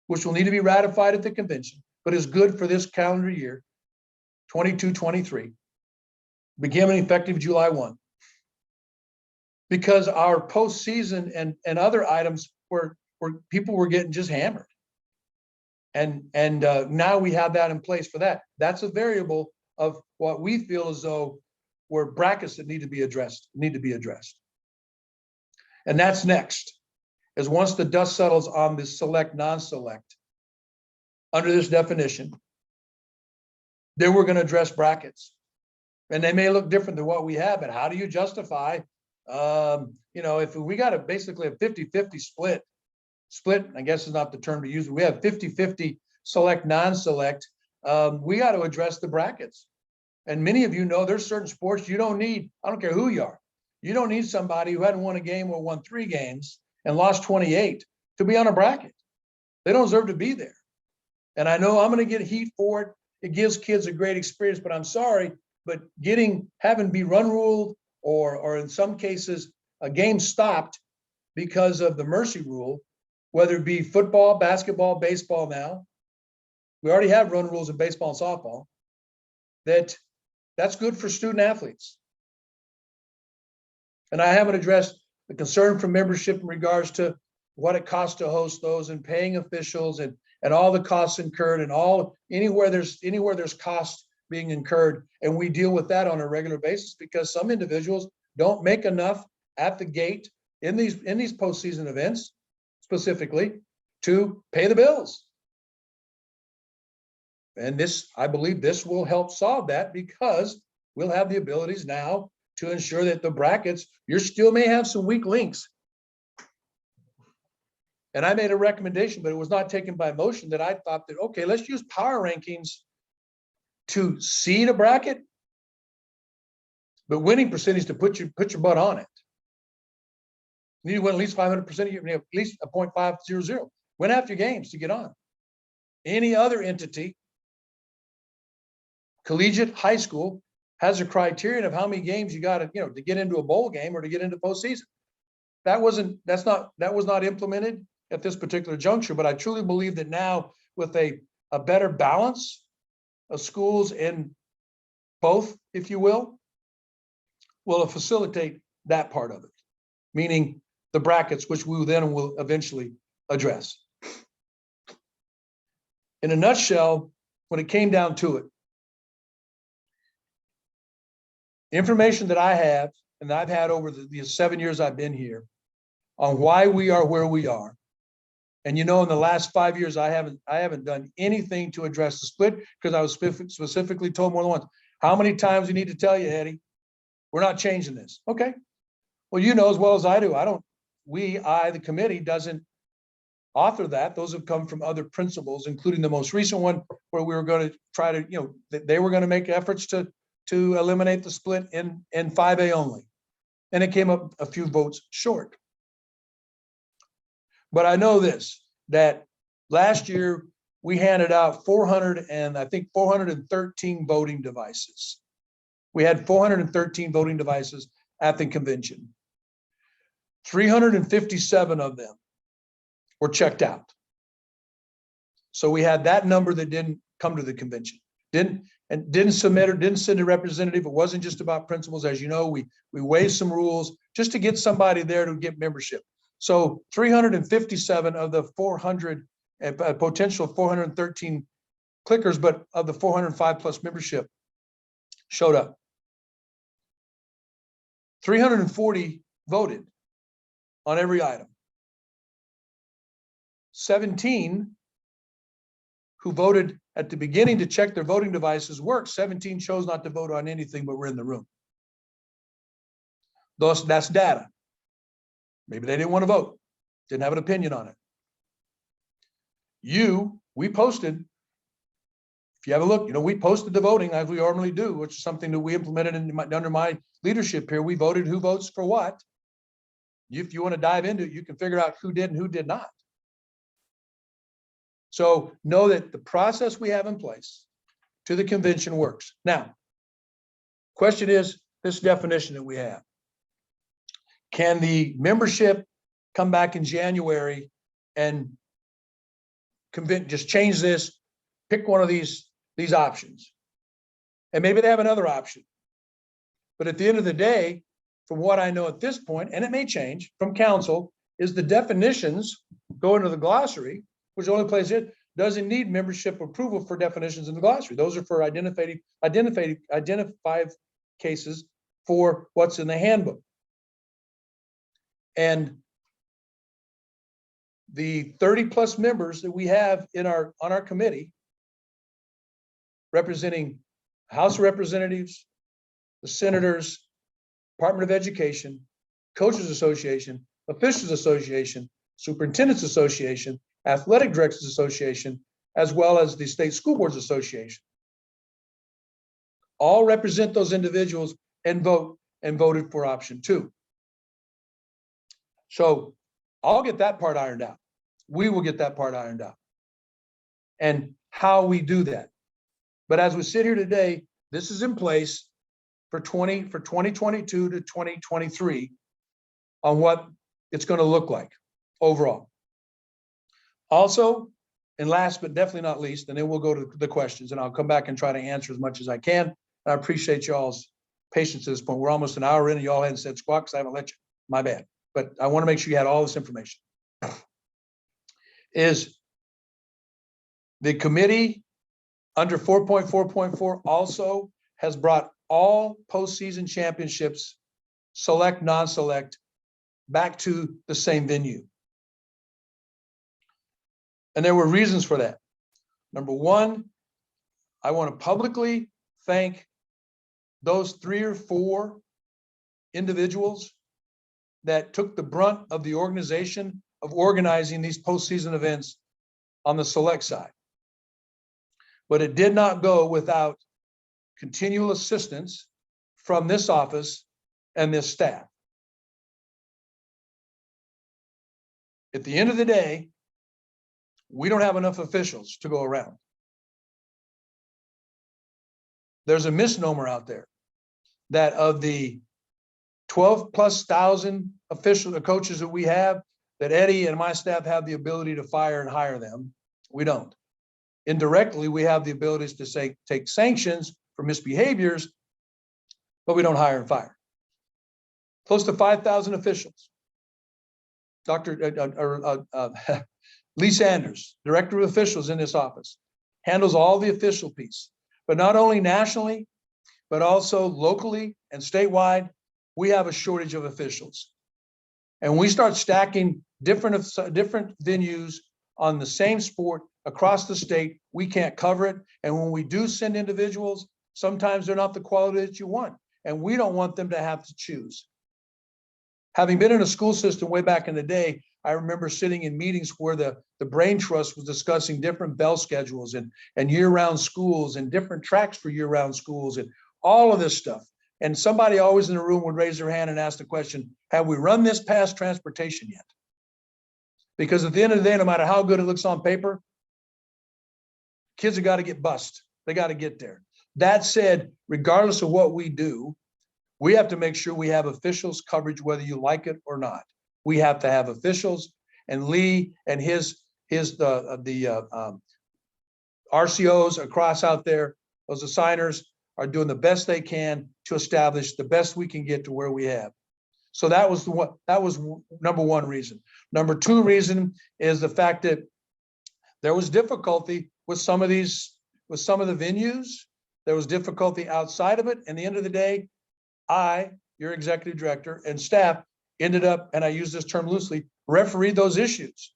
which will need to be ratified at the convention, but is good for this calendar year, 22-23, beginning effective July 1. Because our postseason and other items where people were getting just hammered. And now we have that in place for that. That's a variable of what we feel as though were brackets that need to be addressed. And that's next, is once the dust settles on this select, non-select, under this definition, then we're going to address brackets. And they may look different than what we have, but how do you justify, if we got basically a 50-50 split, I guess is not the term to use, but we have 50-50 select, non-select, we got to address the brackets. And many of you know there's certain sports you don't need, I don't care who you are, you don't need somebody who hadn't won a game or won 3 games and lost 28 to be on a bracket. They don't deserve to be there. And I know I'm going to get heat for it. It gives kids a great experience, but I'm sorry, but having be run ruled or in some cases a game stopped because of the mercy rule, whether it be football, basketball, baseball now, we already have run rules in baseball and softball, that's good for student athletes. And I haven't addressed the concern from membership in regards to what it costs to host those and paying officials and all the costs incurred and anywhere there's costs being incurred. And we deal with that on a regular basis because some individuals don't make enough at the gate in these postseason events specifically to pay the bills. And I believe this will help solve that because we'll have the abilities now to ensure that the brackets, you still may have some weak links. And I made a recommendation, but it was not taken by motion, that I thought that, okay, let's use power rankings to seed a bracket, but winning percentage to put your butt on it. You need to win at least 500% of your, at least a 0.500. Win half your games to get on. Any other entity, collegiate, high school, has a criterion of how many games you got to get into a bowl game or to get into postseason. That was not implemented at this particular juncture, but I truly believe that now with a better balance of schools in both, if you will facilitate that part of it, meaning the brackets, which we will eventually address. In a nutshell, when it came down to it, information that I have and that I've had over the 7 years I've been here on why we are where we are. And in the last 5 years, I haven't done anything to address the split because I was specifically told more than once, how many times we need to tell you, Eddie, we're not changing this. Okay. Well, as well as I do, the committee doesn't author that. Those have come from other principals, including the most recent one where we were going to try to, they were going to make efforts to eliminate the split in 5A only. And it came up a few votes short. But I know that last year we handed out 413 voting devices. We had 413 voting devices at the convention. 357 of them were checked out. So we had that number that didn't come to the convention, didn't submit or didn't send a representative. It wasn't just about principles. As you know, we waived some rules just to get somebody there to get membership. So 357 of the 400, a potential 413 clickers, but of the 405 plus membership showed up. 340 voted on every item. 17 who voted at the beginning to check their voting devices worked. 17 chose not to vote on anything, but were in the room. That's data. Maybe they didn't want to vote, didn't have an opinion on it. We posted, if you have a look, we posted the voting as we normally do, which is something that we implemented under my leadership here. We voted who votes for what. If you want to dive into it, you can figure out who did and who did not. So know that the process we have in place to the convention works. Now, question is this definition that we have. Can the membership come back in January and just change this, pick one of these options? And maybe they have another option. But at the end of the day, from what I know at this point, and it may change from council, is the definitions go into the glossary, which the only place it doesn't need membership approval for definitions in the glossary. Those are for identified cases for what's in the handbook. And the 30 plus members that we have on our committee, representing House of Representatives, the senators, Department of Education, Coaches Association, Officials Association, Superintendents Association, Athletic Directors Association, as well as the State School Boards Association, all represent those individuals and voted for option 2. So I'll get that part ironed out. We will get that part ironed out and how we do that. But as we sit here today, this is in place for 2022 to 2023 on what it's going to look like overall. Also, and last but definitely not least, and then we'll go to the questions and I'll come back and try to answer as much as I can. And I appreciate y'all's patience at this point. We're almost an hour in and y'all hadn't said squawk because I haven't let you. My bad. But I want to make sure you had all this information. Is the committee under 4.4.4 also has brought all postseason championships, select, non-select, back to the same venue. And there were reasons for that. Number one, I want to publicly thank those 3 or 4 individuals that took the brunt of the organization of organizing these postseason events on the select side. But it did not go without continual assistance from this office and this staff. At the end of the day, we don't have enough officials to go around. There's a misnomer out there that of the 12,000+ official coaches that we have, that Eddie and my staff have the ability to fire and hire them. We don't. Indirectly, we have the abilities to take sanctions for misbehaviors, but we don't hire and fire. Close to 5,000 officials. Lee Sanders, Director of Officials in this office, handles all the official piece, but not only nationally, but also locally and statewide, we have a shortage of officials. And we start stacking different venues on the same sport across the state, we can't cover it. And when we do send individuals, sometimes they're not the quality that you want. And we don't want them to have to choose. Having been in a school system way back in the day, I remember sitting in meetings where the Brain Trust was discussing different bell schedules and year-round schools and different tracks for year-round schools and all of this stuff. And somebody always in the room would raise their hand and ask the question, have we run this past transportation yet? Because at the end of the day, no matter how good it looks on paper, kids have got to get bused. They got to get there. That said, regardless of what we do, we have to make sure we have officials coverage, whether you like it or not. We have to have officials, and Lee and his RCOs across out there, those assigners are doing the best they can to establish the best we can get to where we have. So that was number one reason. Number two reason is the fact that there was difficulty with some of the venues. There was difficulty outside of it. And at the end of the day, your executive director and staff ended up, and I use this term loosely, referee those issues.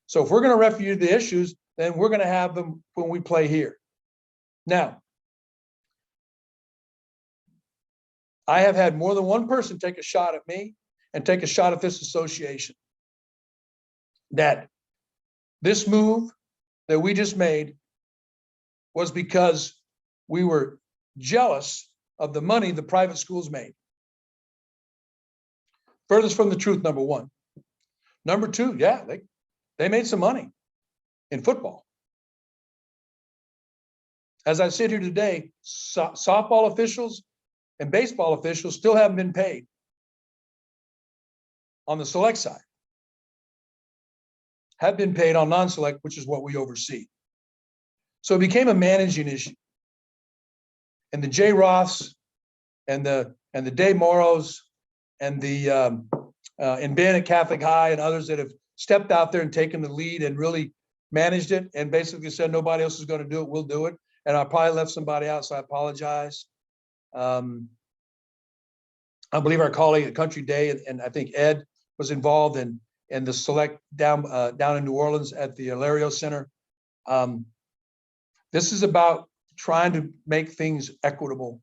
So if we're going to referee the issues, then we're going to have them when we play here. Now, I have had more than one person take a shot at me and take a shot at this association. That this move that we just made was because we were jealous of the money the private schools made. Furthest from the truth, number one. Number two, yeah, they made some money in football. As I sit here today, softball officials and baseball officials still haven't been paid on the select side. Have been paid on non-select, which is what we oversee. So it became a managing issue. And the J. Roths and the Dave Morrows and and Ben at Catholic High and others that have stepped out there and taken the lead and really managed it and basically said nobody else is going to do it, we'll do it. And I probably left somebody out, so I apologize. I believe our colleague at Country Day and I think Ed was involved in the select down in New Orleans at the Hilario Center. This is about trying to make things equitable.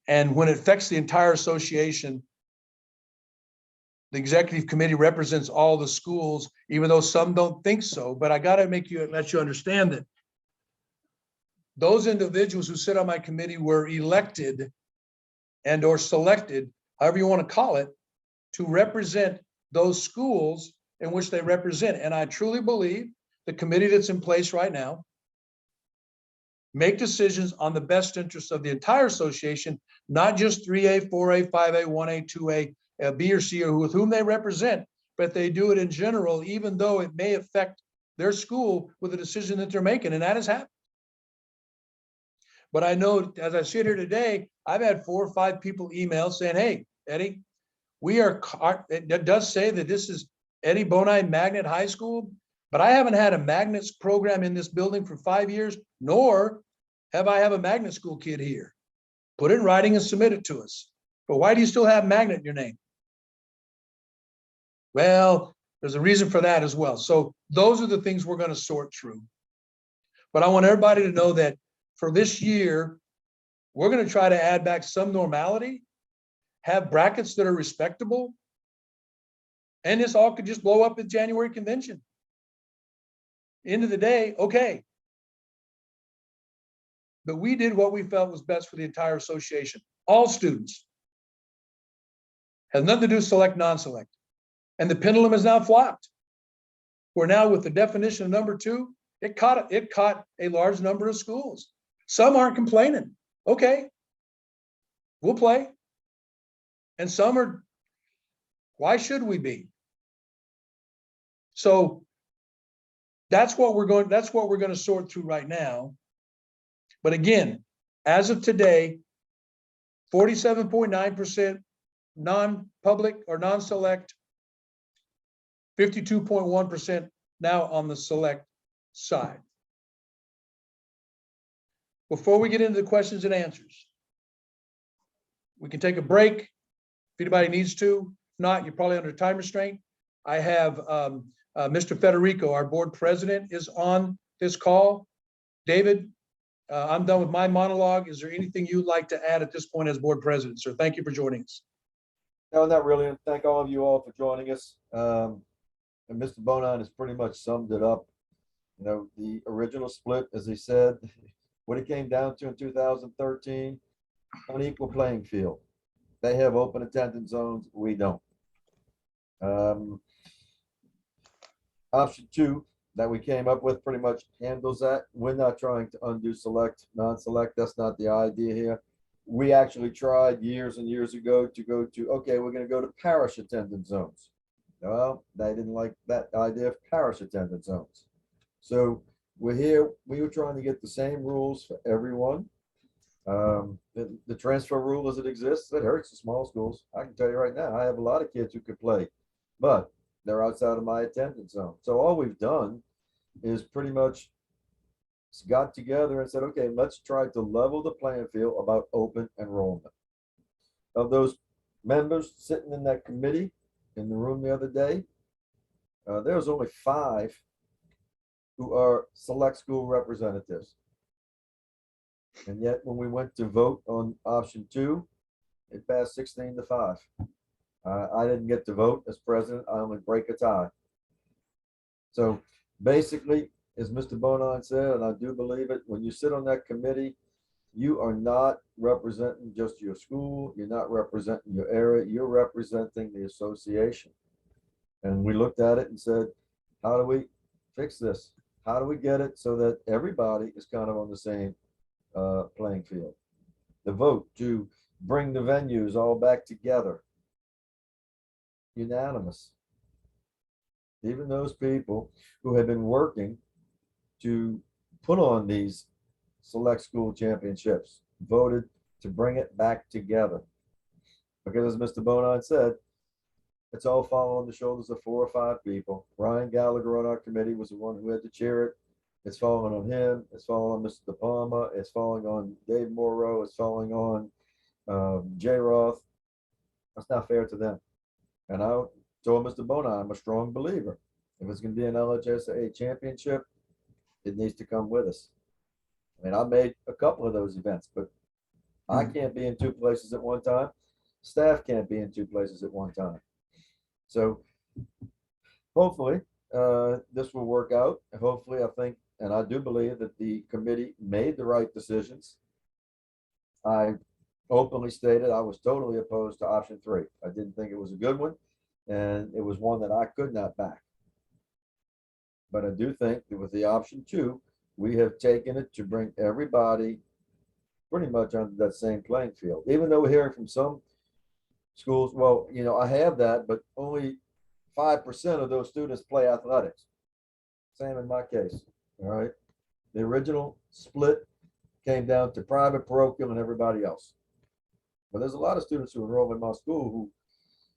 And when it affects the entire association, the executive committee represents all the schools, even though some don't think so. But I got to let you understand that those individuals who sit on my committee were elected and or selected, however you want to call it, to represent those schools in which they represent. And I truly believe the committee that's in place right now make decisions on the best interest of the entire association, not just 3A, 4A, 5A, 1A, 2A, B or C, or with whom they represent, but they do it in general, even though it may affect their school with the decision that they're making, and that has happened. But I know, as I sit here today, I've had 4 or 5 people email saying, hey, Eddie, it does say that this is Eddie Bonine Magnet High School, but I haven't had a magnets program in this building for 5 years, nor have I a magnet school kid here. Put it in writing and submit it to us. But why do you still have magnet in your name? Well, there's a reason for that as well. So those are the things we're going to sort through. But I want everybody to know that for this year, we're going to try to add back some normality, have brackets that are respectable, and this all could just blow up at January convention. End of the day, okay. But we did what we felt was best for the entire association. All students. Has nothing to do with select, non-select. And the pendulum is now flopped. We're now with the definition of number 2, it caught a large number of schools. Some aren't complaining. Okay, we'll play. And some are, why should we be? So that's what we're going to sort through right now. But again, as of today, 47.9% non-public or non-select, 52.1% now on the select side. Before we get into the questions and answers, we can take a break if anybody needs to. If not, you're probably under time restraint. I have Mr. Federico, our board president, is on this call. David, I'm done with my monologue. Is there anything you'd like to add at this point as board president, sir? Thank you for joining us. No, not really. And thank all of you all for joining us. And Mr. Bonine has pretty much summed it up. You know, the original split, as he said, what it came down to in 2013, unequal playing field. They have open attendance zones, we don't. Option 2 that we came up with pretty much handles that. We're not trying to undo select, non-select. That's not the idea here. We actually tried years and years ago to go to, okay, we're going to go to parish attendance zones. Well, they didn't like that idea of parish attendance zones. So we're here, we were trying to get the same rules for everyone. The transfer rule as it exists, it hurts the small schools. I can tell you right now, I have a lot of kids who could play, but they're outside of my attendance zone. So all we've done is pretty much got together and said, okay, let's try to level the playing field about open enrollment. Of those members sitting in that committee in the room the other day, there was only 5 who are select school representatives. And yet when we went to vote on option 2, it passed 16-5. I didn't get to vote as president. I only break a tie. So basically, as Mr. Bonine said, and I do believe it, when you sit on that committee, you are not representing just your school. You're not representing your area. You're representing the association. And we looked at it and said, how do we fix this? How do we get it so that everybody is kind of on the same playing field? The vote to bring the venues all back together, unanimous. Even those people who have been working to put on these select school championships voted to bring it back together. Because as Mr. Bonine said, it's all falling on the shoulders of 4 or 5 people. Ryan Gallagher on our committee was the one who had to chair it. It's falling on him. It's falling on Mr. De Palma. It's falling on Dave Morrow. It's falling on Jay Roth. That's not fair to them. And I told Mr. Bonine, I'm a strong believer. If it's going to be an LHSAA championship, it needs to come with us. I mean, I made a couple of those events, but I can't be in 2 places at one time. Staff can't be in 2 places at one time. So hopefully this will work out. Hopefully, I think, and I do believe that the committee made the right decisions. I openly stated I was totally opposed to option 3. I didn't think it was a good one, and it was one that I could not back. But I do think that with the option 2, we have taken it to bring everybody pretty much under that same playing field. Even though we're hearing from some schools, well, you know, I have that, but only 5% of those students play athletics. Same in my case. All right. The original split came down to private, parochial, and everybody else. But there's a lot of students who enroll in my school who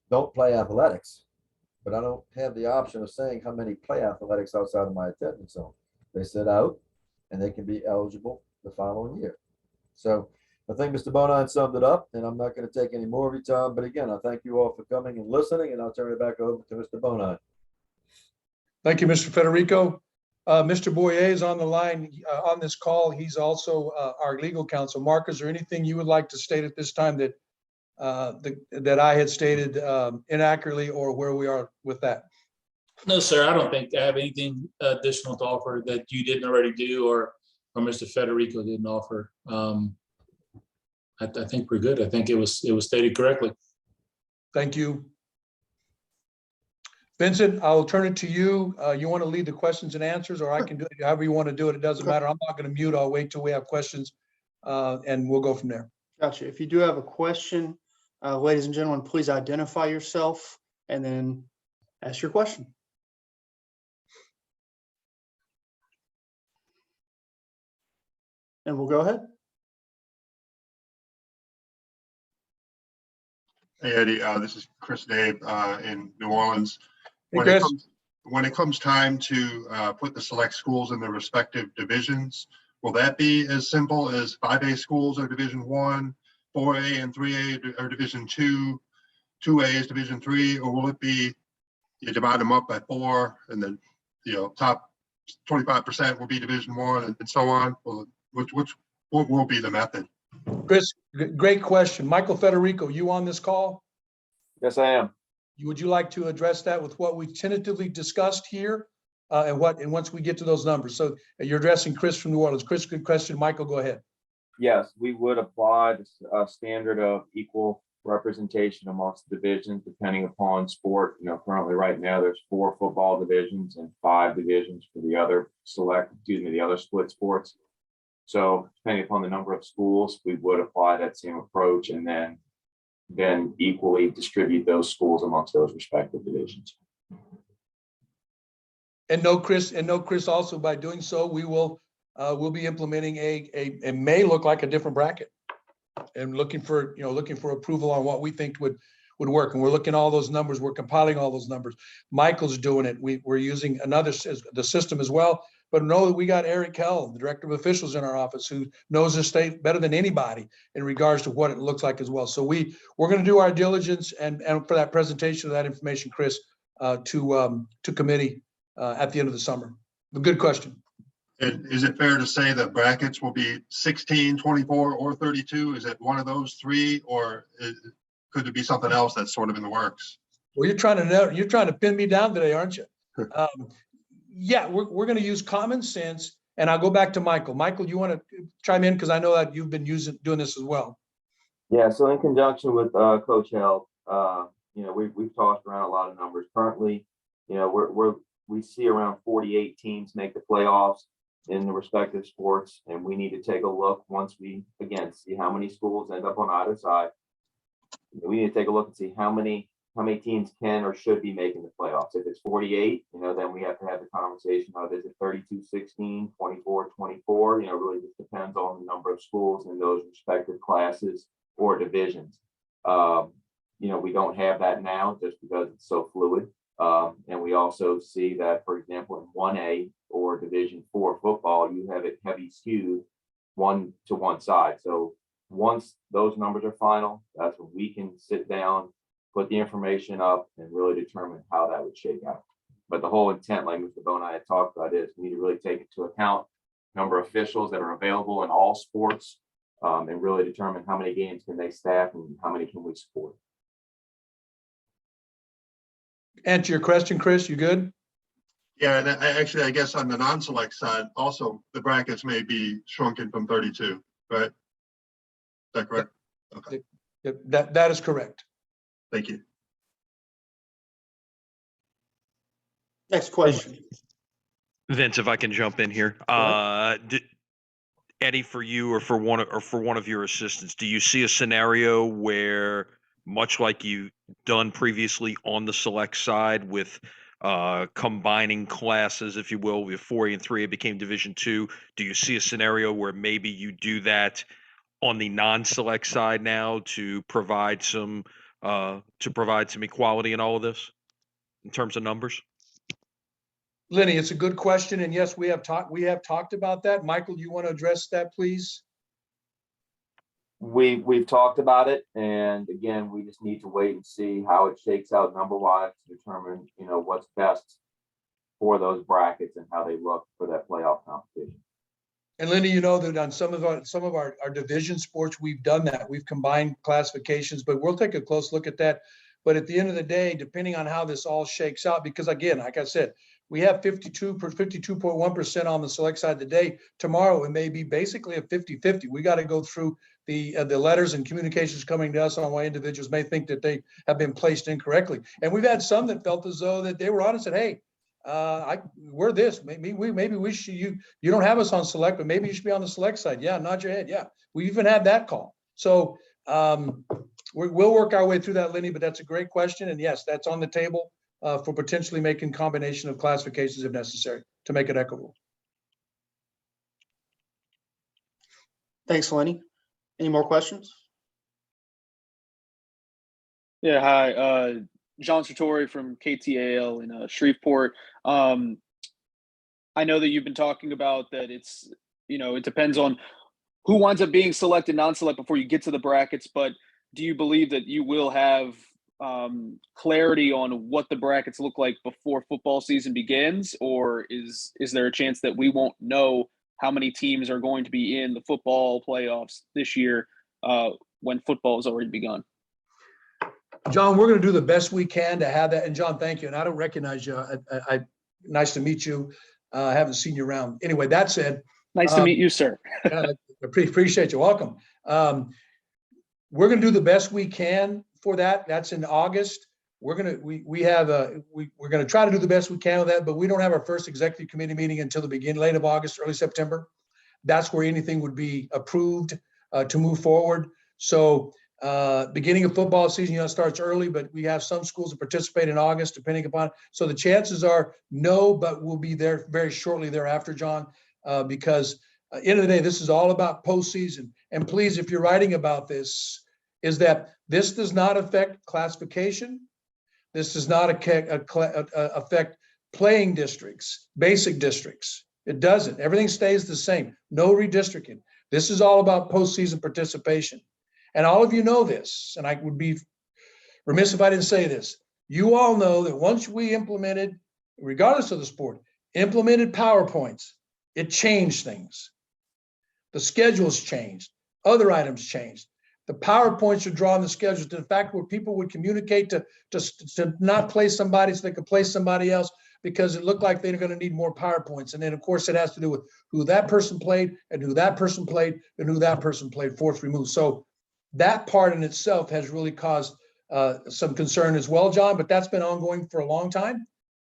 don't play athletics, but I don't have the option of saying how many play athletics outside of my attendance zone. They sit out and they can be eligible the following year. So I think Mr. Bonine summed it up, and I'm not going to take any more of your time. But again, I thank you all for coming and listening, and I'll turn it back over to Mr. Bonine. Thank you, Mr. Federico. Mr. Boyer is on the line on this call. He's also our legal counsel. Mark, is there anything you would like to state at this time that that I had stated inaccurately, or where we are with that? No, sir, I don't think I have anything additional to offer that you didn't already do, or Mr. Federico didn't offer. I think we're good. I think it was stated correctly. Thank you. Vincent, I'll turn it to you. You want to lead the questions and answers, or I can do it however you want to do it. It doesn't matter. I'm not going to mute. I'll wait till we have questions and we'll go from there. Gotcha. If you do have a question, ladies and gentlemen, please identify yourself and then ask your question. And we'll go ahead. Hey, Eddie, this is Chris Dave in New Orleans. Hey, Chris. When it comes time to put the select schools in their respective divisions, will that be as simple as 5A schools are Division 1, 4A and 3A are Division 2, 2A is Division 3, or will it be you divide them up by 4 and then, you know, top 25% will be Division 1 and so on? What will be the method? Chris, great question. Michael Federico, you on this call? Yes, I am. Would you like to address that with what we tentatively discussed here and once we get to those numbers? So you're addressing Chris from New Orleans. Chris, good question. Michael, go ahead. Yes, we would apply a standard of equal representation amongst divisions depending upon sport. You know, currently right now there's 4 football divisions and 5 divisions for the other the other split sports. So depending upon the number of schools, we would apply that same approach and then equally distribute those schools amongst those respective divisions. And no, Chris, also by doing so, we'll be implementing a may look like a different bracket. and looking for, looking for approval on what we think would work. And we're looking at all those numbers. We're compiling all those numbers. Michael's doing it. We're using the system as well. But know that we got Eric Kell, the Director of Officials in our office, who knows the state better than anybody in regards to what it looks like as well. So we're going to do our diligence and for that presentation of that information, Chris, to committee at the end of the summer. A good question. And is it fair to say that brackets will be 16, 24, or 32? Is it one of those three, or could it be something else that's sort of in the works? Well, you're trying to pin me down today, aren't you? Yeah, we're going to use common sense, and I'll go back to Michael. Michael, you want to chime in, because I know that you've been doing this as well. Yeah, so in conjunction with Coach Held, we've tossed around a lot of numbers. Currently, we see around 48 teams make the playoffs in the respective sports, and we need to take a look once we again see how many schools end up on either side. We need to take a look and see how many teams can or should be making the playoffs. If it's 48, then we have to have the conversation of, is it 32-16, 24-24? Really just depends on the number of schools in those respective classes or divisions. We don't have that now just because it's so fluid. And we also see that, for example, in 1A or Division 4 football, you have it heavy skewed one to one side. So once those numbers are final, that's when we can sit down, put the information up, and really determine how that would shake out. But the whole intent, like Mr. Bonine had talked about, is we need to really take into account number of officials that are available in all sports, and really determine how many games can they staff and how many can we support. Answer your question, Chris, you good? Yeah, and I guess on the non-select side, also the brackets may be shrunken from 32, right? Is that correct? Okay, That is correct. thank you. Next question. Vince, if I can jump in here, Eddie, for you or for one of your assistants, do you see a scenario where, much like you've done previously on the select side with combining classes, if you will, with 4A and 3A became Division 2, do you see a scenario where maybe you do that on the non-select side now to provide some equality in all of this in terms of numbers? Lenny, it's a good question. And yes, we have talked about that. Michael, you want to address that, please? We've talked about it, and again, we just need to wait and see how it shakes out number-wise to determine, what's best for those brackets and how they look for that playoff competition. And Lenny, you know that on some of our division sports, we've done that. We've combined classifications, but we'll take a close look at that. But at the end of the day, depending on how this all shakes out, because again, like I said, we have 52.1% on the select side today. Tomorrow, it may be basically a 50-50. We got to go through the letters and communications coming to us on why individuals may think that they have been placed incorrectly. And we've had some that felt as though that they were honest and said, hey, we're this. Maybe we should, you don't have us on select, but maybe you should be on the select side. Yeah, nod your head. Yeah, we even had that call. So we'll work our way through that, Lenny, but that's a great question. And yes, that's on the table for potentially making combination of classifications if necessary to make it equitable. Thanks, Lenny. Any more questions? Yeah, hi. John Sartori from KTAL in Shreveport. I know that you've been talking about that it's, it depends on who winds up being selected, non-select before you get to the brackets, but do you believe that you will have clarity on what the brackets look like before football season begins, or is there a chance that we won't know how many teams are going to be in the football playoffs this year when football has already begun? John, we're going to do the best we can to have that. And John, thank you. And I don't recognize you. Nice to meet you. I haven't seen you around. Anyway, that said, nice to meet you, sir. Appreciate you. Welcome. We're going to do the best we can for that. That's in August. We're going to try to do the best we can with that, but we don't have our first executive committee meeting until the late of August, early September. That's where anything would be approved to move forward. So beginning of football season, starts early, but we have some schools that participate in August, depending upon. So the chances are no, but we'll be there very shortly thereafter, John, because End of the day, this is all about postseason. And please, if you're writing about this, is that this does not affect classification. This does not affect playing districts, basic districts. It doesn't. Everything stays the same. No redistricting. This is all about postseason participation. And all of you know this, and I would be remiss if I didn't say this. You all know that once we implemented, regardless of the sport, implemented PowerPoints, it changed things. The schedules changed. Other items changed. The PowerPoints are drawing the schedules to the fact where people would communicate to not play somebody so they could play somebody else because it looked like they're going to need more PowerPoints. And then, of course, it has to do with who that person played and who that person played and who that person played, fourth removed. So that part in itself has really caused some concern as well, John, but that's been ongoing for a long time.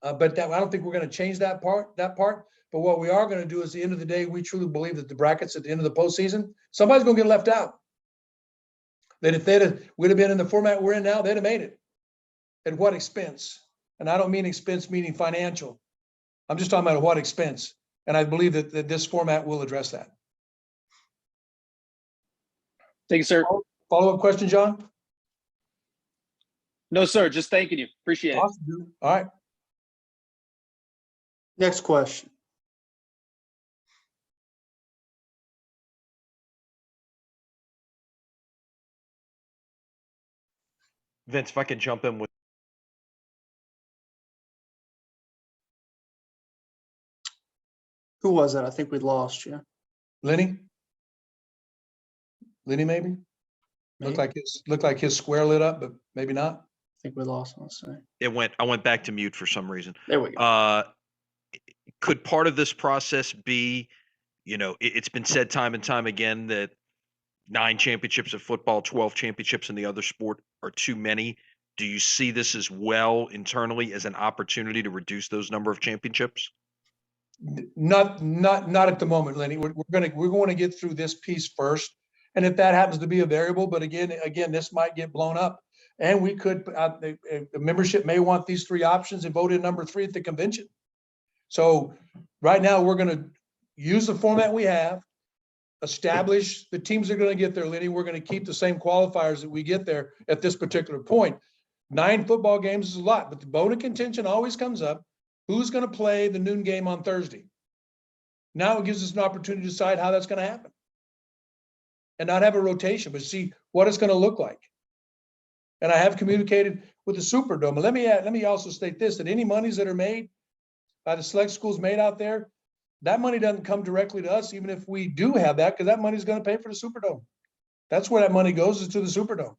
But I don't think we're going to change that part. But what we are going to do is, at the end of the day, we truly believe that the brackets at the end of the postseason, somebody's going to get left out. That if we'd have been in the format we're in now, they'd have made it. At what expense? And I don't mean expense meaning financial. I'm just talking about at what expense. And I believe that this format will address that. Thank you, sir. Follow-up question, John? No, sir. Just thanking you. Appreciate it. Awesome, dude. All right. Next question. Vince, if I could jump in with, Who was that? I think we lost you. Lenny, maybe? Looked like his square lit up, but maybe not. I think we lost him. Let's see. I went back to mute for some reason. There we go. Could part of this process be, it's been said time and time again that 9 championships of football, 12 championships in the other sport are too many. Do you see this as well internally as an opportunity to reduce those number of championships? Not at the moment, Lenny. We're going to get through this piece first. And if that happens to be a variable, but again, this might get blown up. And we could, the membership may want these 3 options and vote in number 3 at the convention. So right now we're going to use the format we have, establish the teams that are going to get there, Lenny. We're going to keep the same qualifiers that we get there at this particular point. 9 football games is a lot, but the bone of contention always comes up. Who's going to play the noon game on Thursday? Now it gives us an opportunity to decide how that's going to happen. And not have a rotation, but see what it's going to look like. And I have communicated with the Superdome. Let me also state this, that any monies that are made by the select schools made out there, that money doesn't come directly to us, even if we do have that, because that money is going to pay for the Superdome. That's where that money goes, is to the Superdome.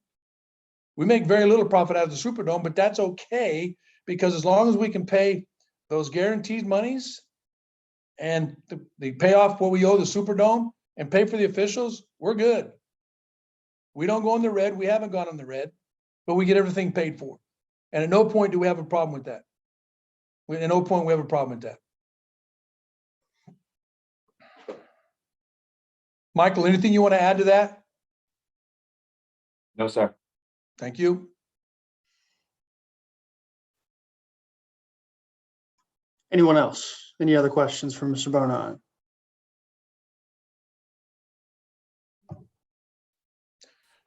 We make very little profit out of the Superdome, but that's okay, because as long as we can pay those guaranteed monies and they pay off what we owe the Superdome and pay for the officials, we're good. We don't go in the red. We haven't gone in the red, but we get everything paid for. And at no point do we have a problem with that. At no point we have a problem with that. Michael, anything you want to add to that? No, sir. Thank you. Anyone else? Any other questions for Mr. Bonine?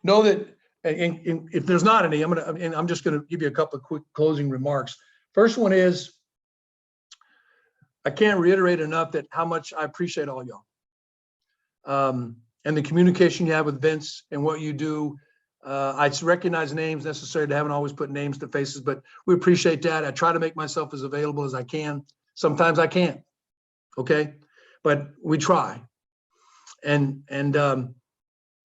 Know that if there's not any, I'm just going to give you a couple of quick closing remarks. First one is, I can't reiterate enough that how much I appreciate all y'all. And the communication you have with Vince and what you do. I recognize names necessary. I haven't always put names to faces, but we appreciate that. I try to make myself as available as I can. Sometimes I can't. Okay. But we try. And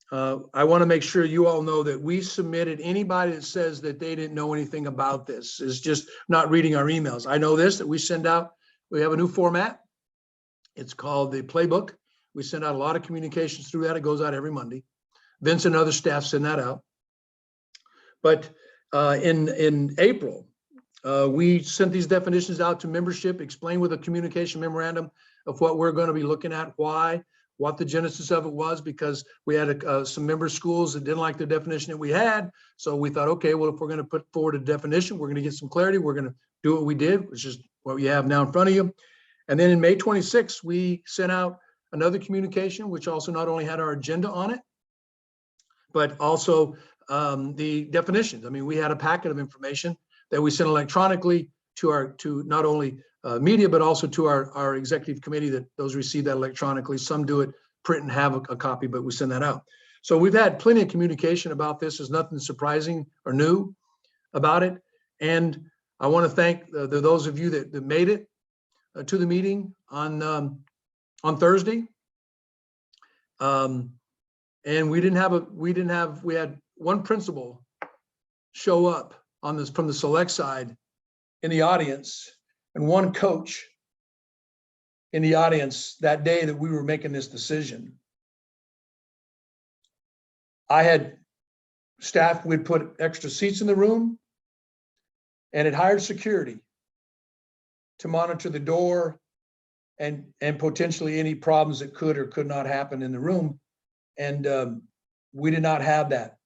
I want to make sure you all know that we submitted. Anybody that says that they didn't know anything about this is just not reading our emails. I know this, that we send out, we have a new format. It's called the playbook. We send out a lot of communications through that. It goes out every Monday. Vince and other staff send that out. But in April, we sent these definitions out to membership, explain with a communication memorandum of what we're going to be looking at, why, what the genesis of it was, because we had some member schools that didn't like the definition that we had. So we thought, okay, well, if we're going to put forward a definition, we're going to get some clarity. We're going to do what we did, which is what we have now in front of you. And then in May 26th, we sent out another communication, which also not only had our agenda on it, but also the definitions. I mean, we had a packet of information that we sent electronically to not only media, but also to our executive committee, that those receive that electronically. Some do it print and have a copy, but we send that out. So we've had plenty of communication about this. There's nothing surprising or new about it. And I want to thank those of you that made it to the meeting on Thursday. And we had one principal show up on this from the select side in the audience, and one coach in the audience that day that we were making this decision. I had staff, we'd put extra seats in the room, and it hired security to monitor the door and potentially any problems that could or could not happen in the room. And we did not have that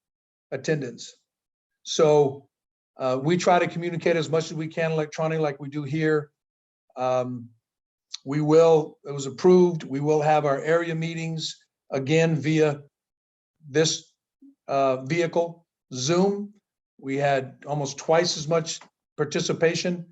attendance. So we try to communicate as much as we can electronically, like we do here. It was approved. We will have our area meetings again via this vehicle, Zoom. We had almost twice as much participation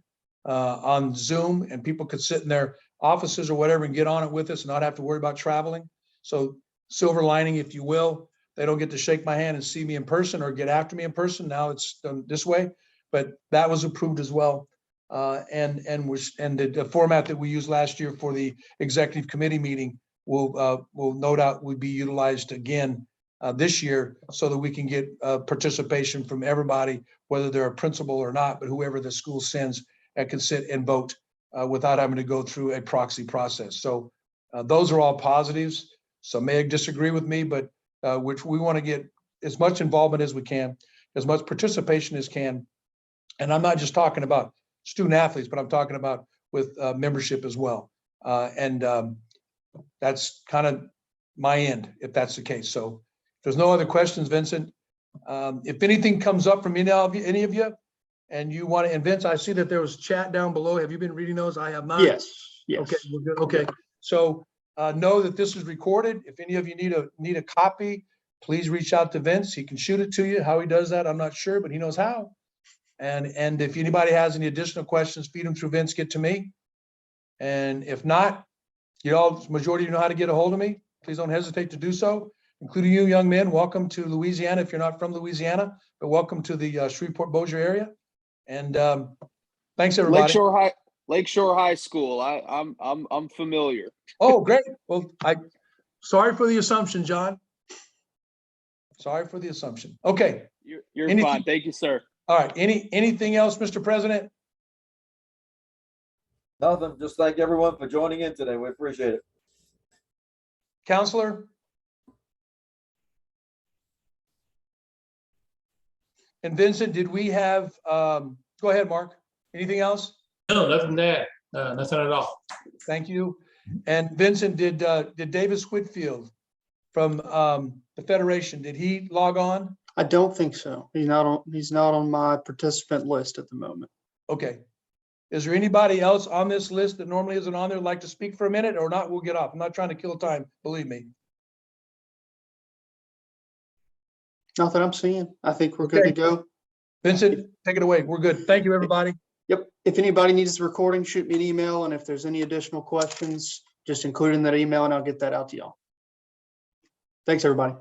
on Zoom, and people could sit in their offices or whatever and get on it with us and not have to worry about traveling. So silver lining, if you will, they don't get to shake my hand and see me in person or get after me in person. Now it's done this way, but that was approved as well. And the format that we used last year for the executive committee meeting will no doubt would be utilized again this year, so that we can get participation from everybody, whether they're a principal or not, but whoever the school sends and can sit and vote without having to go through a proxy process. So those are all positives. Some may disagree with me, but which we want to get as much involvement as we can, as much participation as can. And I'm not just talking about student athletes, but I'm talking about with membership as well. That's kind of my end, if that's the case. So if there's no other questions, Vincent, if anything comes up from any of you, and you want to, and Vince, I see that there was chat down below. Have you been reading those? I have not. Yes. Okay, we're good. Okay. So know that this is recorded. If any of you need a copy, please reach out to Vince. He can shoot it to you. How he does that, I'm not sure, but he knows how. And if anybody has any additional questions, feed them through Vince, get to me. And if not, majority of you know how to get a hold of me. Please don't hesitate to do so, including you young men. Welcome to Louisiana if you're not from Louisiana, but welcome to the Shreveport-Bossier area. And thanks everybody. Lakeshore High School. I'm familiar. Oh, great. Well, sorry for the assumption, John. Sorry for the assumption. Okay. You're fine. Thank you, sir. All right. Anything else, Mr. President? Nothing. Just thank everyone for joining in today. We appreciate it. Counselor? And Vincent, did we have, go ahead, Mark. Anything else? No, nothing that, nothing at all. Thank you. And Vincent, did Davis Whitfield from the Federation, did he log on? I don't think so. He's not on my participant list at the moment. Okay. Is there anybody else on this list that normally isn't on there like to speak for a minute, or not? We'll get off. I'm not trying to kill time, believe me. Not that I'm seeing. I think we're good to go. Vincent, take it away. We're good. Thank you, everybody. Yep. If anybody needs the recording, shoot me an email. And if there's any additional questions, just include in that email and I'll get that out to y'all. Thanks, everybody.